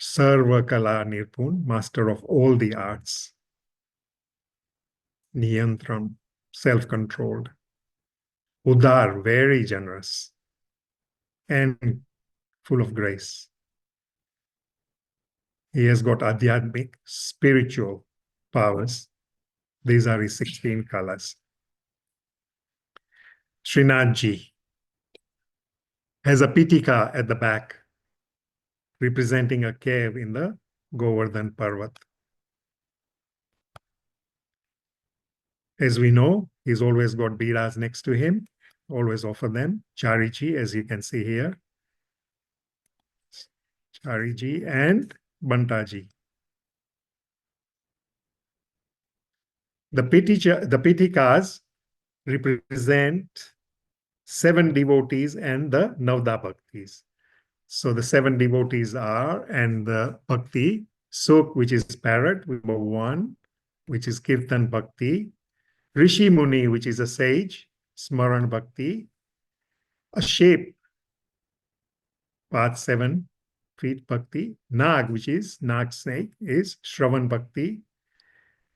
Sarva Kala Nirpun, master of all the arts. Niyantram, self-controlled. Udar, very generous. And full of grace. He has got adhyatmic, spiritual powers. These are his 16 kalas. Srinathji has a pitika at the back, representing a cave in the Govardhan Parvat. As we know, he's always got biras next to him, always offer them. Chariji, as you can see here. Chariji and Bantaji. The Pitikas represent 7 devotees and the Navda Bhaktis. So the 7 devotees are, and the bhakti, Suk, which is parrot, number 1, which is Kirtan Bhakti, Rishi Muni, which is a sage, Smaran Bhakti, a shape, path 7, feet Bhakti, Nag, which is Nag snake, is Shravan Bhakti,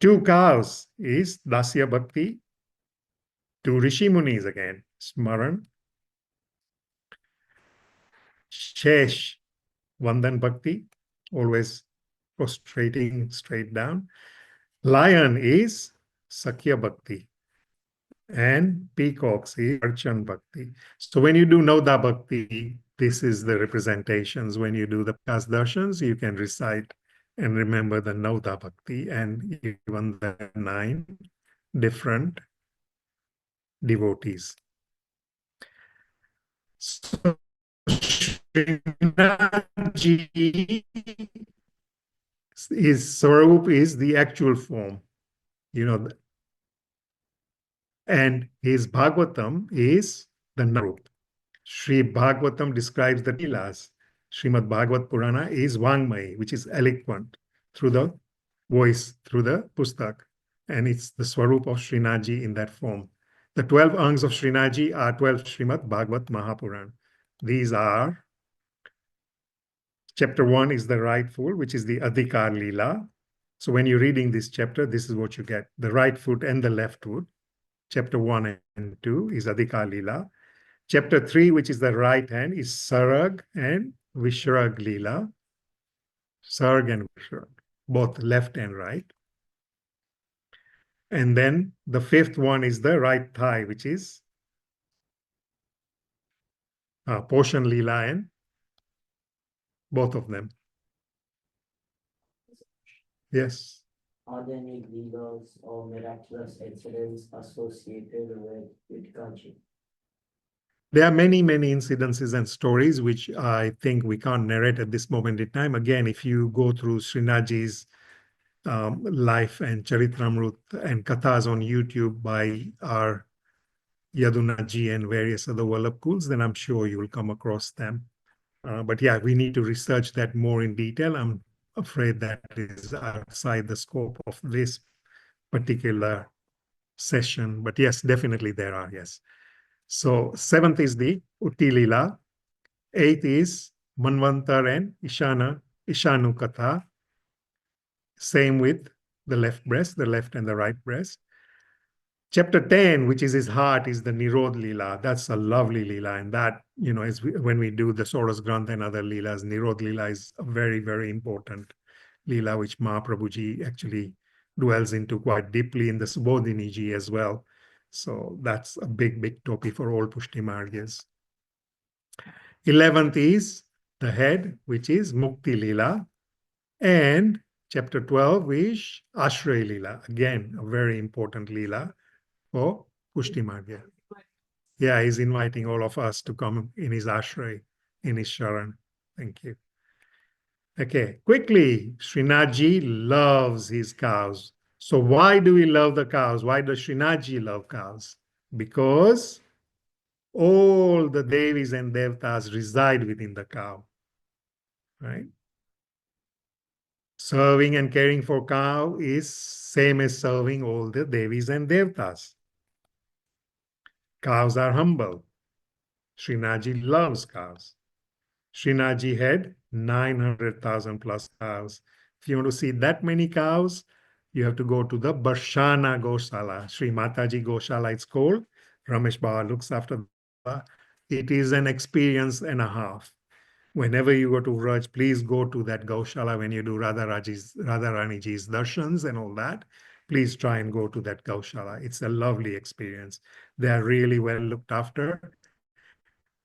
2 cows is Dasya Bhakti, 2 Rishi Munis again, Smaran, Shesh, Vandan Bhakti, always prostrating straight down. Lion is Sakya Bhakti, and peacocks is Archan Bhakti. So when you do Nauda Bhakti, this is the representations. When you do the Kas Darshans, you can recite and remember the Nauda Bhakti and even the 9 different devotees. So Shrinathji, his Swarup is the actual form, you know, and his Bhagavatam is the Narup. Sri Bhagavatam describes the Leelas. Srimad Bhagavat Purana is Vangmai, which is eloquent through the voice, through the Pustak. And it's the Swarup of Shrinathji in that form. The 12 Angs of Shrinathji are 12 Srimad Bhagavat Mahapuran. These are, chapter 1 is the right foot, which is the Adhikar Leela. So when you're reading this chapter, this is what you get. The right foot and the left foot. Chapter 1 and 2 is Adhikar Leela. Chapter 3, which is the right hand, is Sarag and Vishrag Leela. Sarg and Vishrag, both left and right. And then the 5th one is the right thigh, which is Poshan Leela, and both of them. Yes. Are there any leaders or miraculous incidents associated with Kanchi? There are many, many incidences and stories which I think we can't narrate at this moment in time. Again, if you go through Srinathji's life and Charitramrut and Kathas on YouTube by our Yadunathji and various other Vallabhkuls, then I'm sure you will come across them. But yeah, we need to research that more in detail. I'm afraid that is outside the scope of this particular session. But yes, definitely there are, yes. So 7th is the Utti Leela. 8th is Manvantar and Ishanu Katha. Same with the left breast, the left and the right breast. Chapter 10, which is his heart, is the Nirod Leela. That's a lovely Leela. And that, you know, when we do the Soros Granth and other Leelas, Nirod Leela is a very, very important Leela, which Mahaprabhuji actually dwells into quite deeply in the Subodhini ji as well. So that's a big, big topi for all Pushti Margas. 11th is the head, which is Mukti Leela. And chapter 12 is Ashray Leela. Again, a very important Leela for Pushti Marga. Yeah, he's inviting all of us to come in his ashray, in his sharan. Thank you. Okay, quickly, Srinathji loves his cows. So why do we love the cows? Why does Srinathji love cows? Because all the Devis and Devtas reside within the cow, right? Serving and caring for cow is same as serving all the Devis and Devtas. Cows are humble. Srinathji loves cows. Srinathji had 900,000 plus cows. If you want to see that many cows, you have to go to the Barshana Gosala. Sri Mataji Gosala, it's called. Ramesh Baba looks after that. It is an experience and a half. Whenever you go to Vraj, please go to that Gaushala when you do Radharaniji's darshans and all that. Please try and go to that Gaushala. It's a lovely experience. They are really well looked after.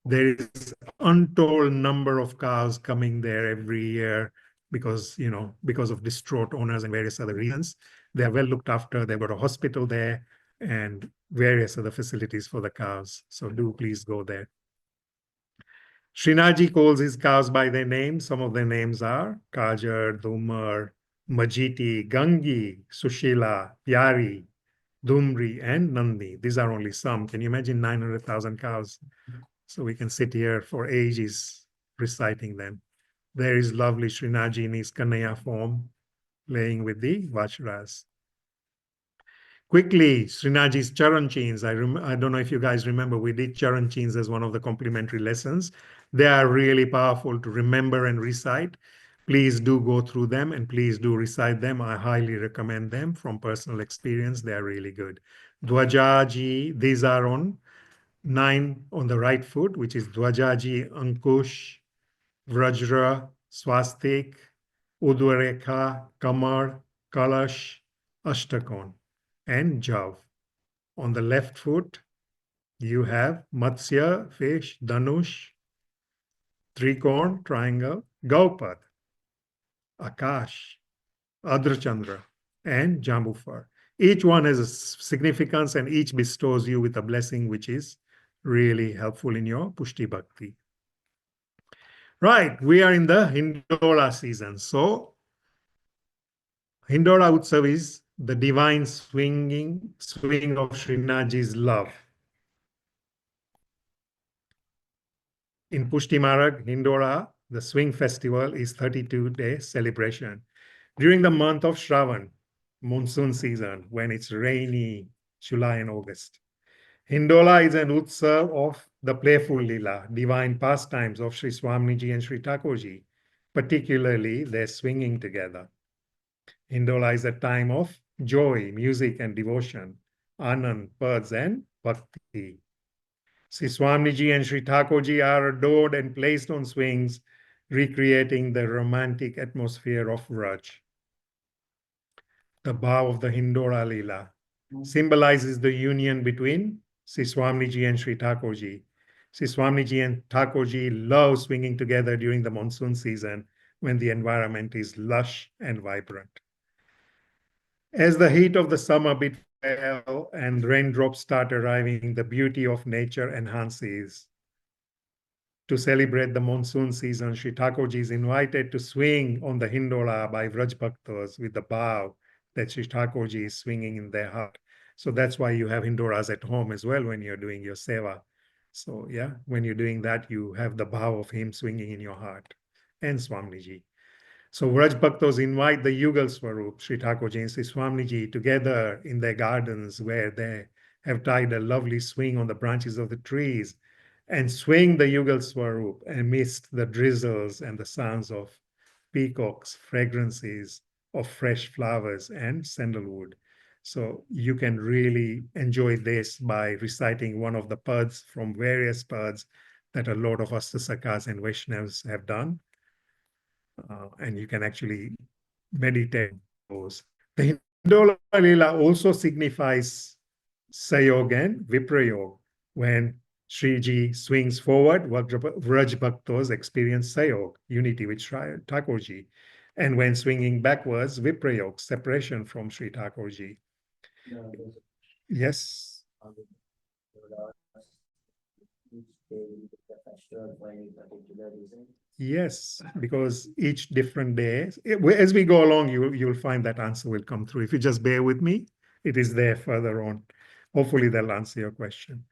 There is untold number of cows coming there every year because, you know, because of distraught owners and various other reasons. They are well looked after. They've got a hospital there and various other facilities for the cows. So do please go there. Srinathji calls his cows by their names. Some of their names are Kajar, Dhumar, Majiti, Gangi, Sushila, Pyari, Dhumri, and Nandi. These are only some. Can you imagine 900,000 cows? So we can sit here for ages reciting them. There is lovely Shreenathji in his Kanaya form, playing with the Vajras. Quickly, Srinathji's Charan chains. I don't know if you guys remember, we did Charan chains as one of the complementary lessons. They are really powerful to remember and recite. Please do go through them and please do recite them. I highly recommend them from personal experience. They are really good. Dwajaji, these are on 9 on the right foot, which is Dwajaji, Ankush, Vrajra, Swastik, Udvarekha, Kamar, Kalash, Ashtakon, and Jav. On the left foot, you have Matsya, fish, Danush, Trikon, triangle, Gaupad, Akash, Adrachandra, and Jambufar. Each one has a significance and each bestows you with a blessing which is really helpful in your Pushti Bhakti. Right, we are in the Hindola season. So, Hindola Utsav is the divine swing of Srinathji's love. In Pushti Marag, Hindola, the swing festival is 32-day celebration. During the month of Shravan, monsoon season, when it's rainy, July and August. Hindola is an utsav of the playful Leela, divine pastimes of Sri Swamiji and Sri Thakurji, particularly their swinging together. Hindola is a time of joy, music, and devotion, Anand, Pads, and Bhakti. Sri Swamiji and Sri Thakurji are adored and placed on swings, recreating the romantic atmosphere of Vraj. The bow of the Hindola Leela symbolizes the union between Sri Swamiji and Sri Thakurji. Sri Swamiji and Thakurji love swinging together during the monsoon season when the environment is lush and vibrant. As the heat of the summer befell and raindrops start arriving, the beauty of nature enhances. To celebrate the monsoon season, Sri Thakurji is invited to swing on the Hindola by Vraj Bhaktas with the bow that Sri Thakurji is swinging in their heart. So that's why you have Hindolas at home as well when you're doing your seva. So yeah, when you're doing that, you have the bow of him swinging in your heart and Swamiji. So Vraj Bhaktas invite the Yugal Swarup, Sri Thakurji and Sri Swamiji, together in their gardens where they have tied a lovely swing on the branches of the trees and swing the Yugal Swarup amidst the drizzles and the sounds of peacocks, fragrances of fresh flowers and sandalwood. So you can really enjoy this by reciting one of the pads from various pads that a lot of Astasakas and Vaishnavas have done. And you can actually meditate on those. The Hindola Leela also signifies Sayog and Viprayog. When Shriji swings forward, Vraj Bhaktas experience Sayog, unity with Thakurji. And when swinging backwards, Viprayog, separation from Sri Thakurji. Yes. Yes, because each different day, as we go along, you'll find that answer will come through. If you just bear with me, it is there further on. Hopefully that'll answer your question.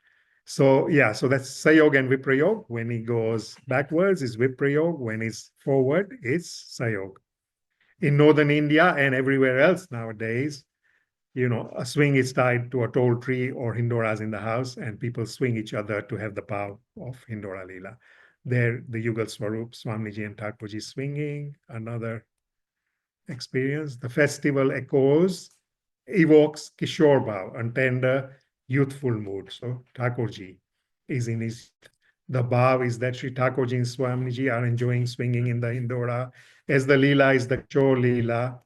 So yeah, so that's Sayog and Viprayog. When he goes backwards, is Viprayog. When he's forward, it's Sayog. In northern India and everywhere else nowadays, you know, a swing is tied to a tall tree or Hindoras in the house, and people swing each other to have the bow of Hindora Leela. There, the Yugal Swarup, Swamiji and Thakurji swinging, another experience. The festival evokes Kishore Bhav, and tender, youthful mood. So Thakurji is in his, the Bhav is that Sri Thakurji and Swamiji are enjoying swinging in the Hindora, as the Leela is the Kishore Leela.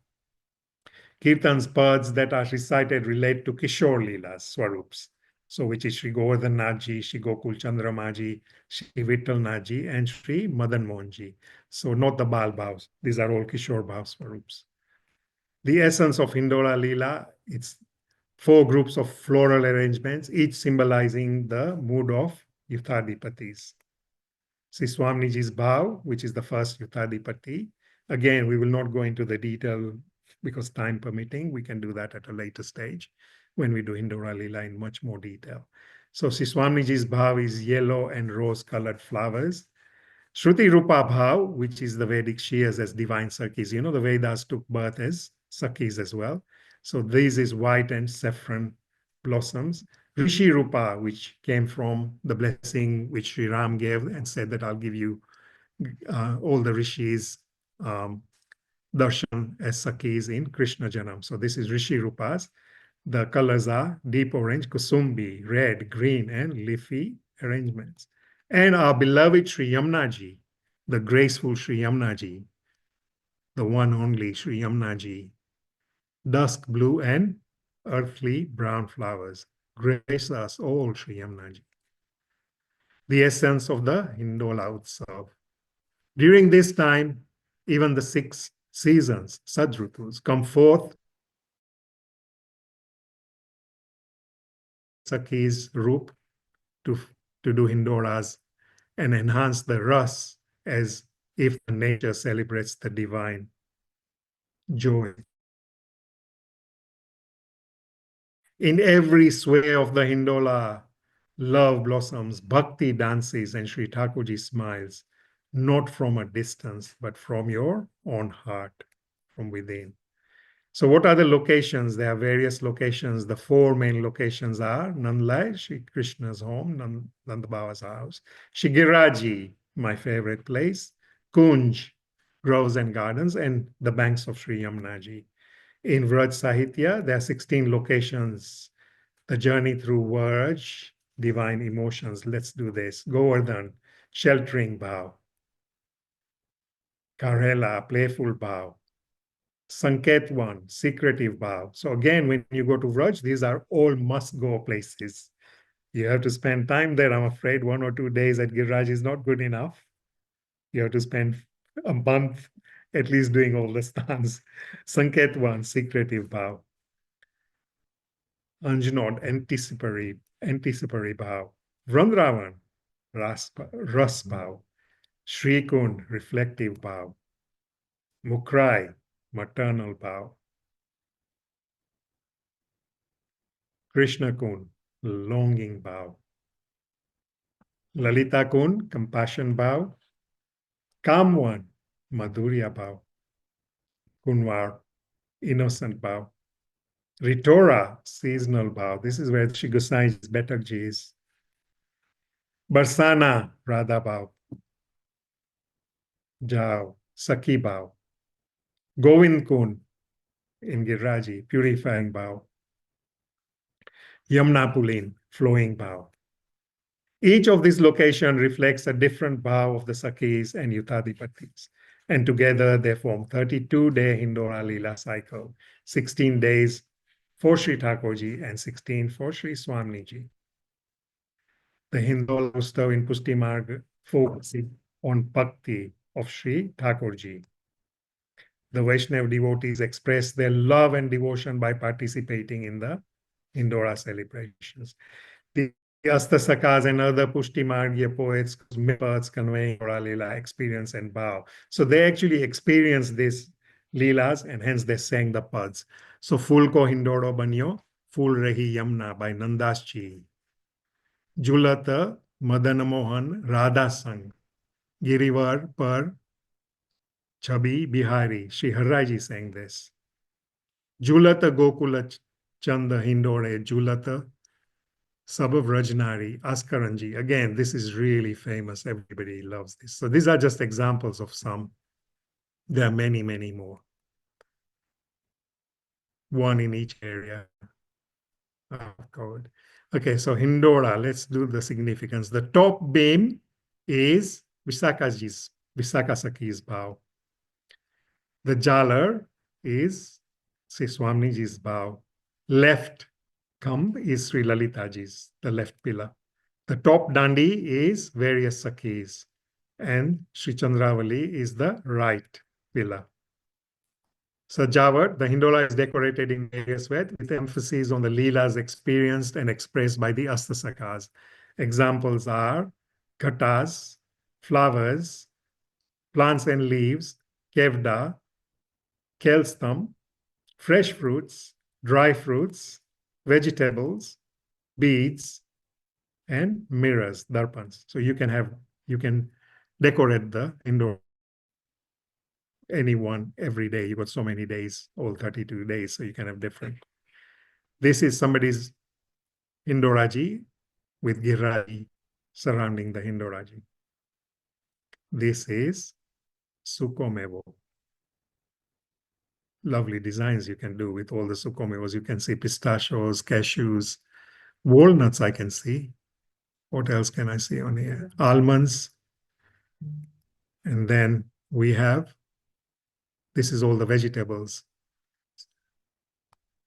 Kirtan's pads that are recited relate to Kishore Leelas, Swarups. So which is Sri Govardhan Nathji, Sri Gokul Chandramaji, Sri Vittal Nathji, and Sri Madan Mohanji. So not the Bal Bhavs. These are all Kishore Bhav Swarups. The essence of Hindola Leela, it's 4 groups of floral arrangements, each symbolizing the mood of Yuthadipatis. Sri Swaminiji's Bhav, which is the first Yuthadipati. Again, we will not go into the detail because time permitting, we can do that at a later stage when we do Hindora Leela in much more detail. So Sri Swaminiji's Bhav is yellow and rose-colored flowers. Shruti Rupa Bhav, which is the Vedic Shias as divine Sakis. You know, the Vedas took birth as Sakis as well. So this is white and saffron blossoms. Rishi Rupa, which came from the blessing which Sri Ram gave and said that I'll give you all the rishis darshan as Sakis in Krishna Janam. So this is Rishi Rupas. The colors are deep orange, kusumbi, red, green, and leafy arrangements. And our beloved Sri Yamnaji, the graceful Sri Yamnaji, the one only Sri Yamnaji, dusk blue and earthly brown flowers. Grace us all, Sri Yamnaji. The essence of the Hindola Utsav. During this time, even the 6 seasons, Sadrutus, come forth Sakhi's Roop to do Hindoras and enhance the ras as if nature celebrates the divine joy. In every sway of the Hindola, love blossoms, bhakti dances, and Sri Thakurji smiles, not from a distance, but from your own heart, from within. So what are the locations? There are various locations. The 4 main locations are Nandlai, Shri Krishna's home, Nanda Baba's house. Shigiraji, my favorite place. Kunj, groves and gardens, and the banks of Sri Yamnaji. In Vraj Sahitya, there are 16 locations. The journey through Vraj, divine emotions. Let's do this. Govardhan, sheltering bow. Karela, playful bow. Sanket 1, secretive bow. So again, when you go to Vraj, these are all must-go places. You have to spend time there. I'm afraid 1 or 2 days at Giriraj is not good enough. You have to spend a month at least doing all the stans. Sanket 1, secretive bow. Anjanod, anticipatory bow. Vrindavan, ras bow. Shrikund, reflective bow. Mukrai, maternal bow. Krishna Kund, longing bow. Lalita Kund, compassion bow. Kamwan, Madhurya bow. Kunwar, innocent bow. Ritora, seasonal bow. This is where Shri Gosai's Betakji is. Barsana, Radha bow. Jao, Sakhi bow. Govind Kund, in Giriraji, purifying bow. Yamuna Pulin, flowing bow. Each of these locations reflects a different bow of the Sakhis and Yutadipatis. And together they form 32-day Hindora Leela cycle, 16 days for Sri Thakurji and 16 for Sri Swamiji. The Hindola Utsav in Pushti Marg focuses on Bhakti of Sri Thakurji. The Vaishnav devotees express their love and devotion by participating in the Hindora celebrations. The Astasakas and other Pushti Margya poets, poets conveying Hindora Leela experience and bow. So they actually experienced this Leelas and hence they sang the pads. So Ful ko Hindoro banyo, Ful Rahi Yamna by Nandas Ji. Julata Madan Mohan Radha Sang. Girivar par Chabi Bihari. Sri Harraji sang this. Julata Gokula Chanda Hindore Julata Sabav Rajnari Askaranji. Again, this is really famous. Everybody loves this. So these are just examples of some. There are many, many more. One in each area. Covered. Okay, so Hindora, let's do the significance. The top beam is Visakha Sakhi's bow. The Jalar is Sri Swamiji's bow. Left Kamb is Sri Lalitaji's, the left pillar. The top Dandi is various Sakhis. And Sri Chandravali is the right pillar. Sajawat, the Hindola is decorated in various ways with emphasis on the Leelas experienced and expressed by the Astasakas. Examples are ghatas, flowers, plants and leaves, kevda, kelstam, fresh fruits, dry fruits, vegetables, beads, and mirrors, darpans. So you can decorate the indoor. Anyone every day. You got so many days, all 32 days, so you can have different. This is somebody's Hindoraji with Giraji surrounding the Hindoraji. This is Sukomevo. Lovely designs you can do with all the Sukomevos. You can see pistachios, cashews, walnuts I can see. What else can I see on here? Almonds. And then we have, this is all the vegetables.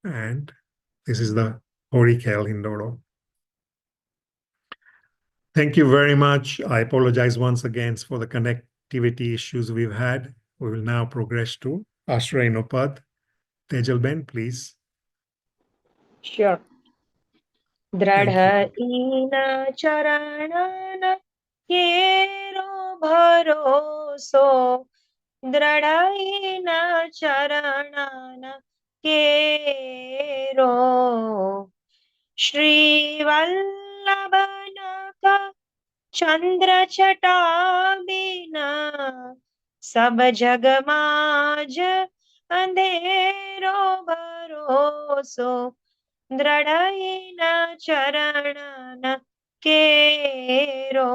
And this is the Horikel Hindoro. Thank you very much. I apologize once again for the connectivity issues we've had. We will now progress to Ashrainopad. Tejalben, please. Sure. Thank you. दृढहीन चरणन केरो भरोसो दृढहीन चरणन केरो श्रीवल्लभनक चंद्र छटा बिना सब जग माज अंधेरो भरोसो दृढ़हीन चरणन केरो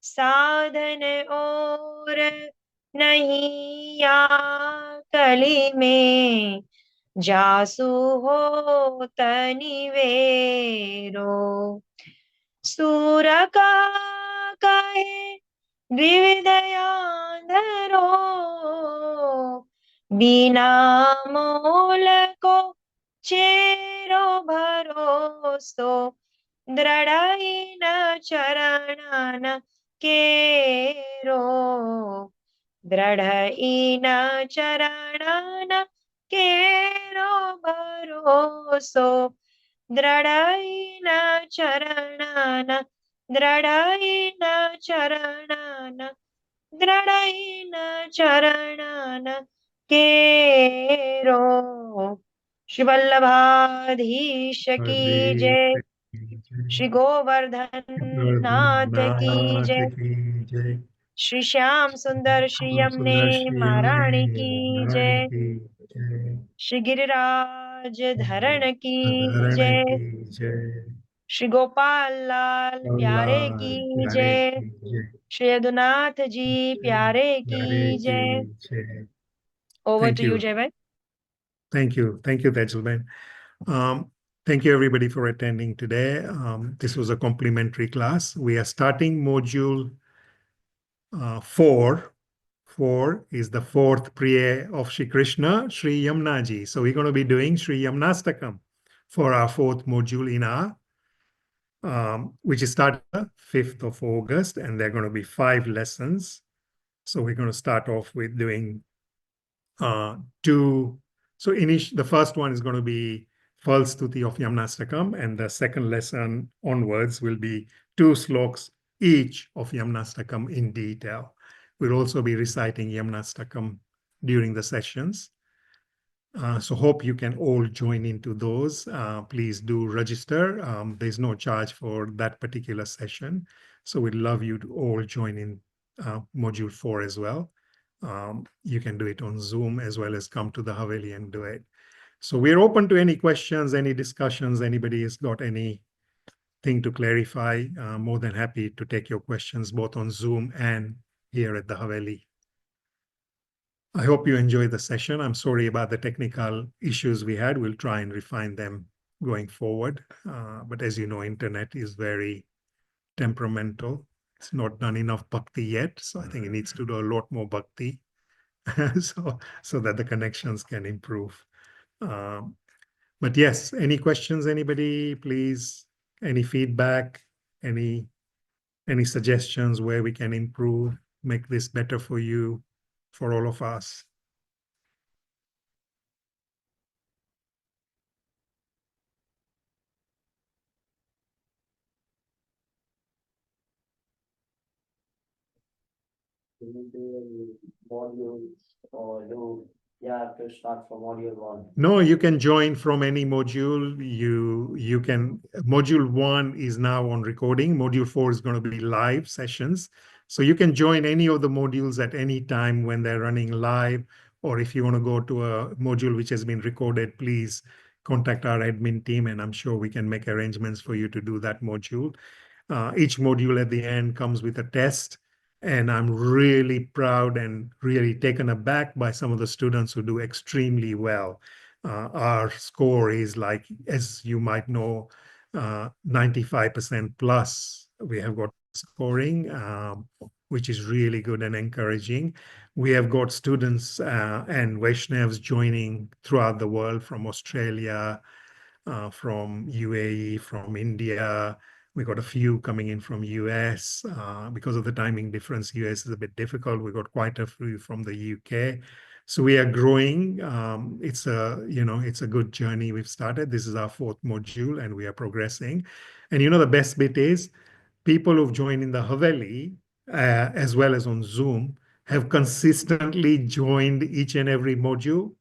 साधन और नहीं या कली में जासु हो तनिवेरो सूर का कहे द्विविधयाधरो बिना मोल को चेरो भरोसो दृढ़हीन चरणन केरो दृढ़हीन चरणन केरो भरोसो दृढ़हीन चरणन दृढ़हीन चरणन दृढ़हीन चरणन केरो श्री वल्लभाधीश की जय श्री गोवर्धन नाथ की जय श्री श्याम सुंदर श्री यमुने महारानी की जय श्री गिरिराज धरण की जय श्री गोपाल लाल प्यारे की जय श्री यदुनाथ जी प्यारे की जय Over to you, Jaybhai. Thank you, Tejalben. Thank you everybody for attending today. This was a complimentary class. We are starting module 4. 4 is the 4th Priya of Shri Krishna, Shri Yamnaji. So we're going to be doing Shri Yamnastakam for our 4th module in our, which is starting the 5th of August, and there are going to be 5 lessons. So we're going to start off with doing 2. So the first one is going to be Falstuti of Yamnastakam, and the second lesson onwards will be 2 sloks each of Yamnastakam in detail. We'll also be reciting Yamnastakam during the sessions. So hope you can all join into those. Please do register. There's no charge for that particular session. So we'd love you to all join in module 4 as well. You can do it on Zoom as well as come to the Haveli and do it. So we're open to any questions, any discussions. Anybody has got anything to clarify, more than happy to take your questions both on Zoom and here at the Haveli. I hope you enjoyed the session. I'm sorry about the technical issues we had. We'll try and refine them going forward. But as you know, internet is very temperamental. It's not done enough bhakti yet. So I think it needs to do a lot more bhakti so that the connections can improve. But yes, any questions, anybody, please, any feedback, any suggestions where we can improve, make this better for you, for all of us. Modules or do you have to start from module 1? No, you can join from any module. You can, module 1 is now on recording. Module 4 is going to be live sessions. So you can join any of the modules at any time when they're running live, or if you want to go to a module which has been recorded, please contact our admin team, and I'm sure we can make arrangements for you to do that module. Each module at the end comes with a test, and I'm really proud and really taken aback by some of the students who do extremely well. Our score is like, as you might know, 95% plus. We have got scoring, which is really good and encouraging. We have got students and Vaishnavs joining throughout the world, from Australia, from UAE, from India. We got a few coming in from US. Because of the timing difference, US is a bit difficult. We got quite a few from the UK. So we are growing. It's a good journey we've started. This is our 4th module, and we are progressing. And the best bit is, people who've joined in the Haveli, as well as on Zoom, have consistently joined each and every module.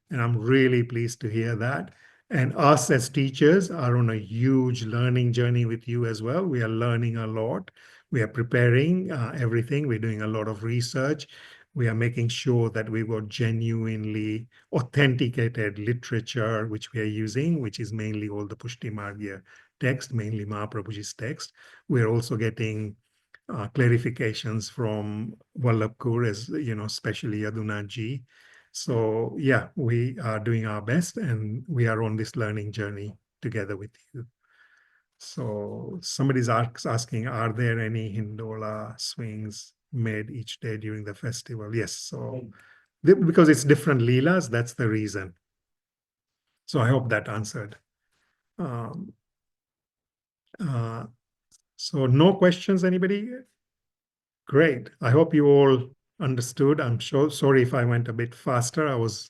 And I'm really pleased to hear that. And us as teachers are on a huge learning journey with you as well. We are learning a lot. We are preparing everything. We're doing a lot of research. We are making sure that we've got genuinely authenticated literature, which we are using, which is mainly all the Pushti Margya text, mainly Mahaprabhuji's text. We're also getting clarifications from Vallabhkur, as especially Yadunaji. So yeah, we are doing our best, and we are on this learning journey together with you. So somebody's asking, are there any Hindola swings made each day during the festival? Yes. So because it's different Leelas, that's the reason. So I hope that answered. So no questions, anybody? Great. I hope you all understood. I'm sorry if I went a bit faster. I was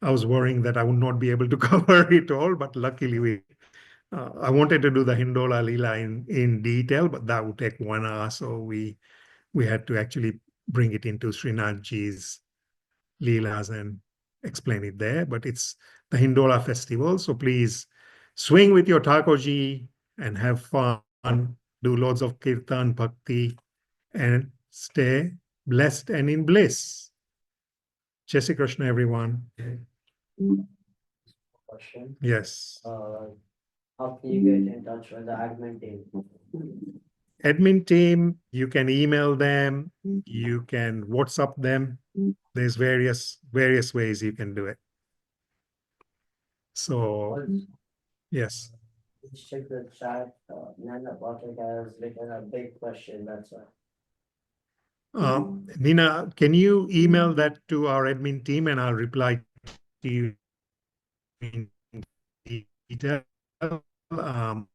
worrying that I would not be able to cover it all, but luckily I wanted to do the Hindola Leela in detail, but that would take 1 hour. So we had to actually bring it into Shreenathji's Leelas and explain it there. But it's the Hindola festival. So please swing with your Thakurji and have fun. Do lots of kirtan, bhakti, and stay blessed and in bliss. Jai Shri Krishna, everyone. Question. Yes. How can you get in touch with the admin team? Admin team, you can email them, you can WhatsApp them. There's various ways you can do it. So, yes. Please check the chat. Nana Patrick has written a big question, that's why. Nina, can you email that to our admin team, and I'll reply to you in detail? I'm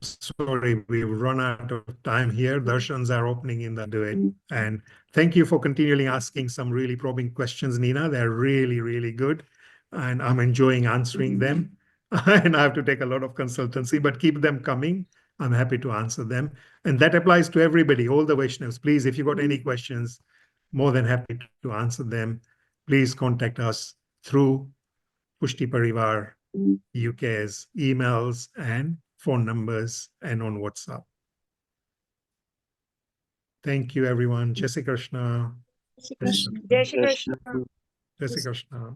sorry, we've run out of time here. Darshans are opening in the do it. And thank you for continually asking some really probing questions, Nina. They're really, really good. And I'm enjoying answering them. And I have to take a lot of consultancy, but keep them coming. I'm happy to answer them. And that applies to everybody, all the Vaishnavas. Please, if you've got any questions, more than happy to answer them. Please contact us through Pushti Parivar UK's emails and phone numbers, and on WhatsApp. Thank you, everyone. Jai Shri Krishna. Jai Shri Krishna. Jai Shri Krishna.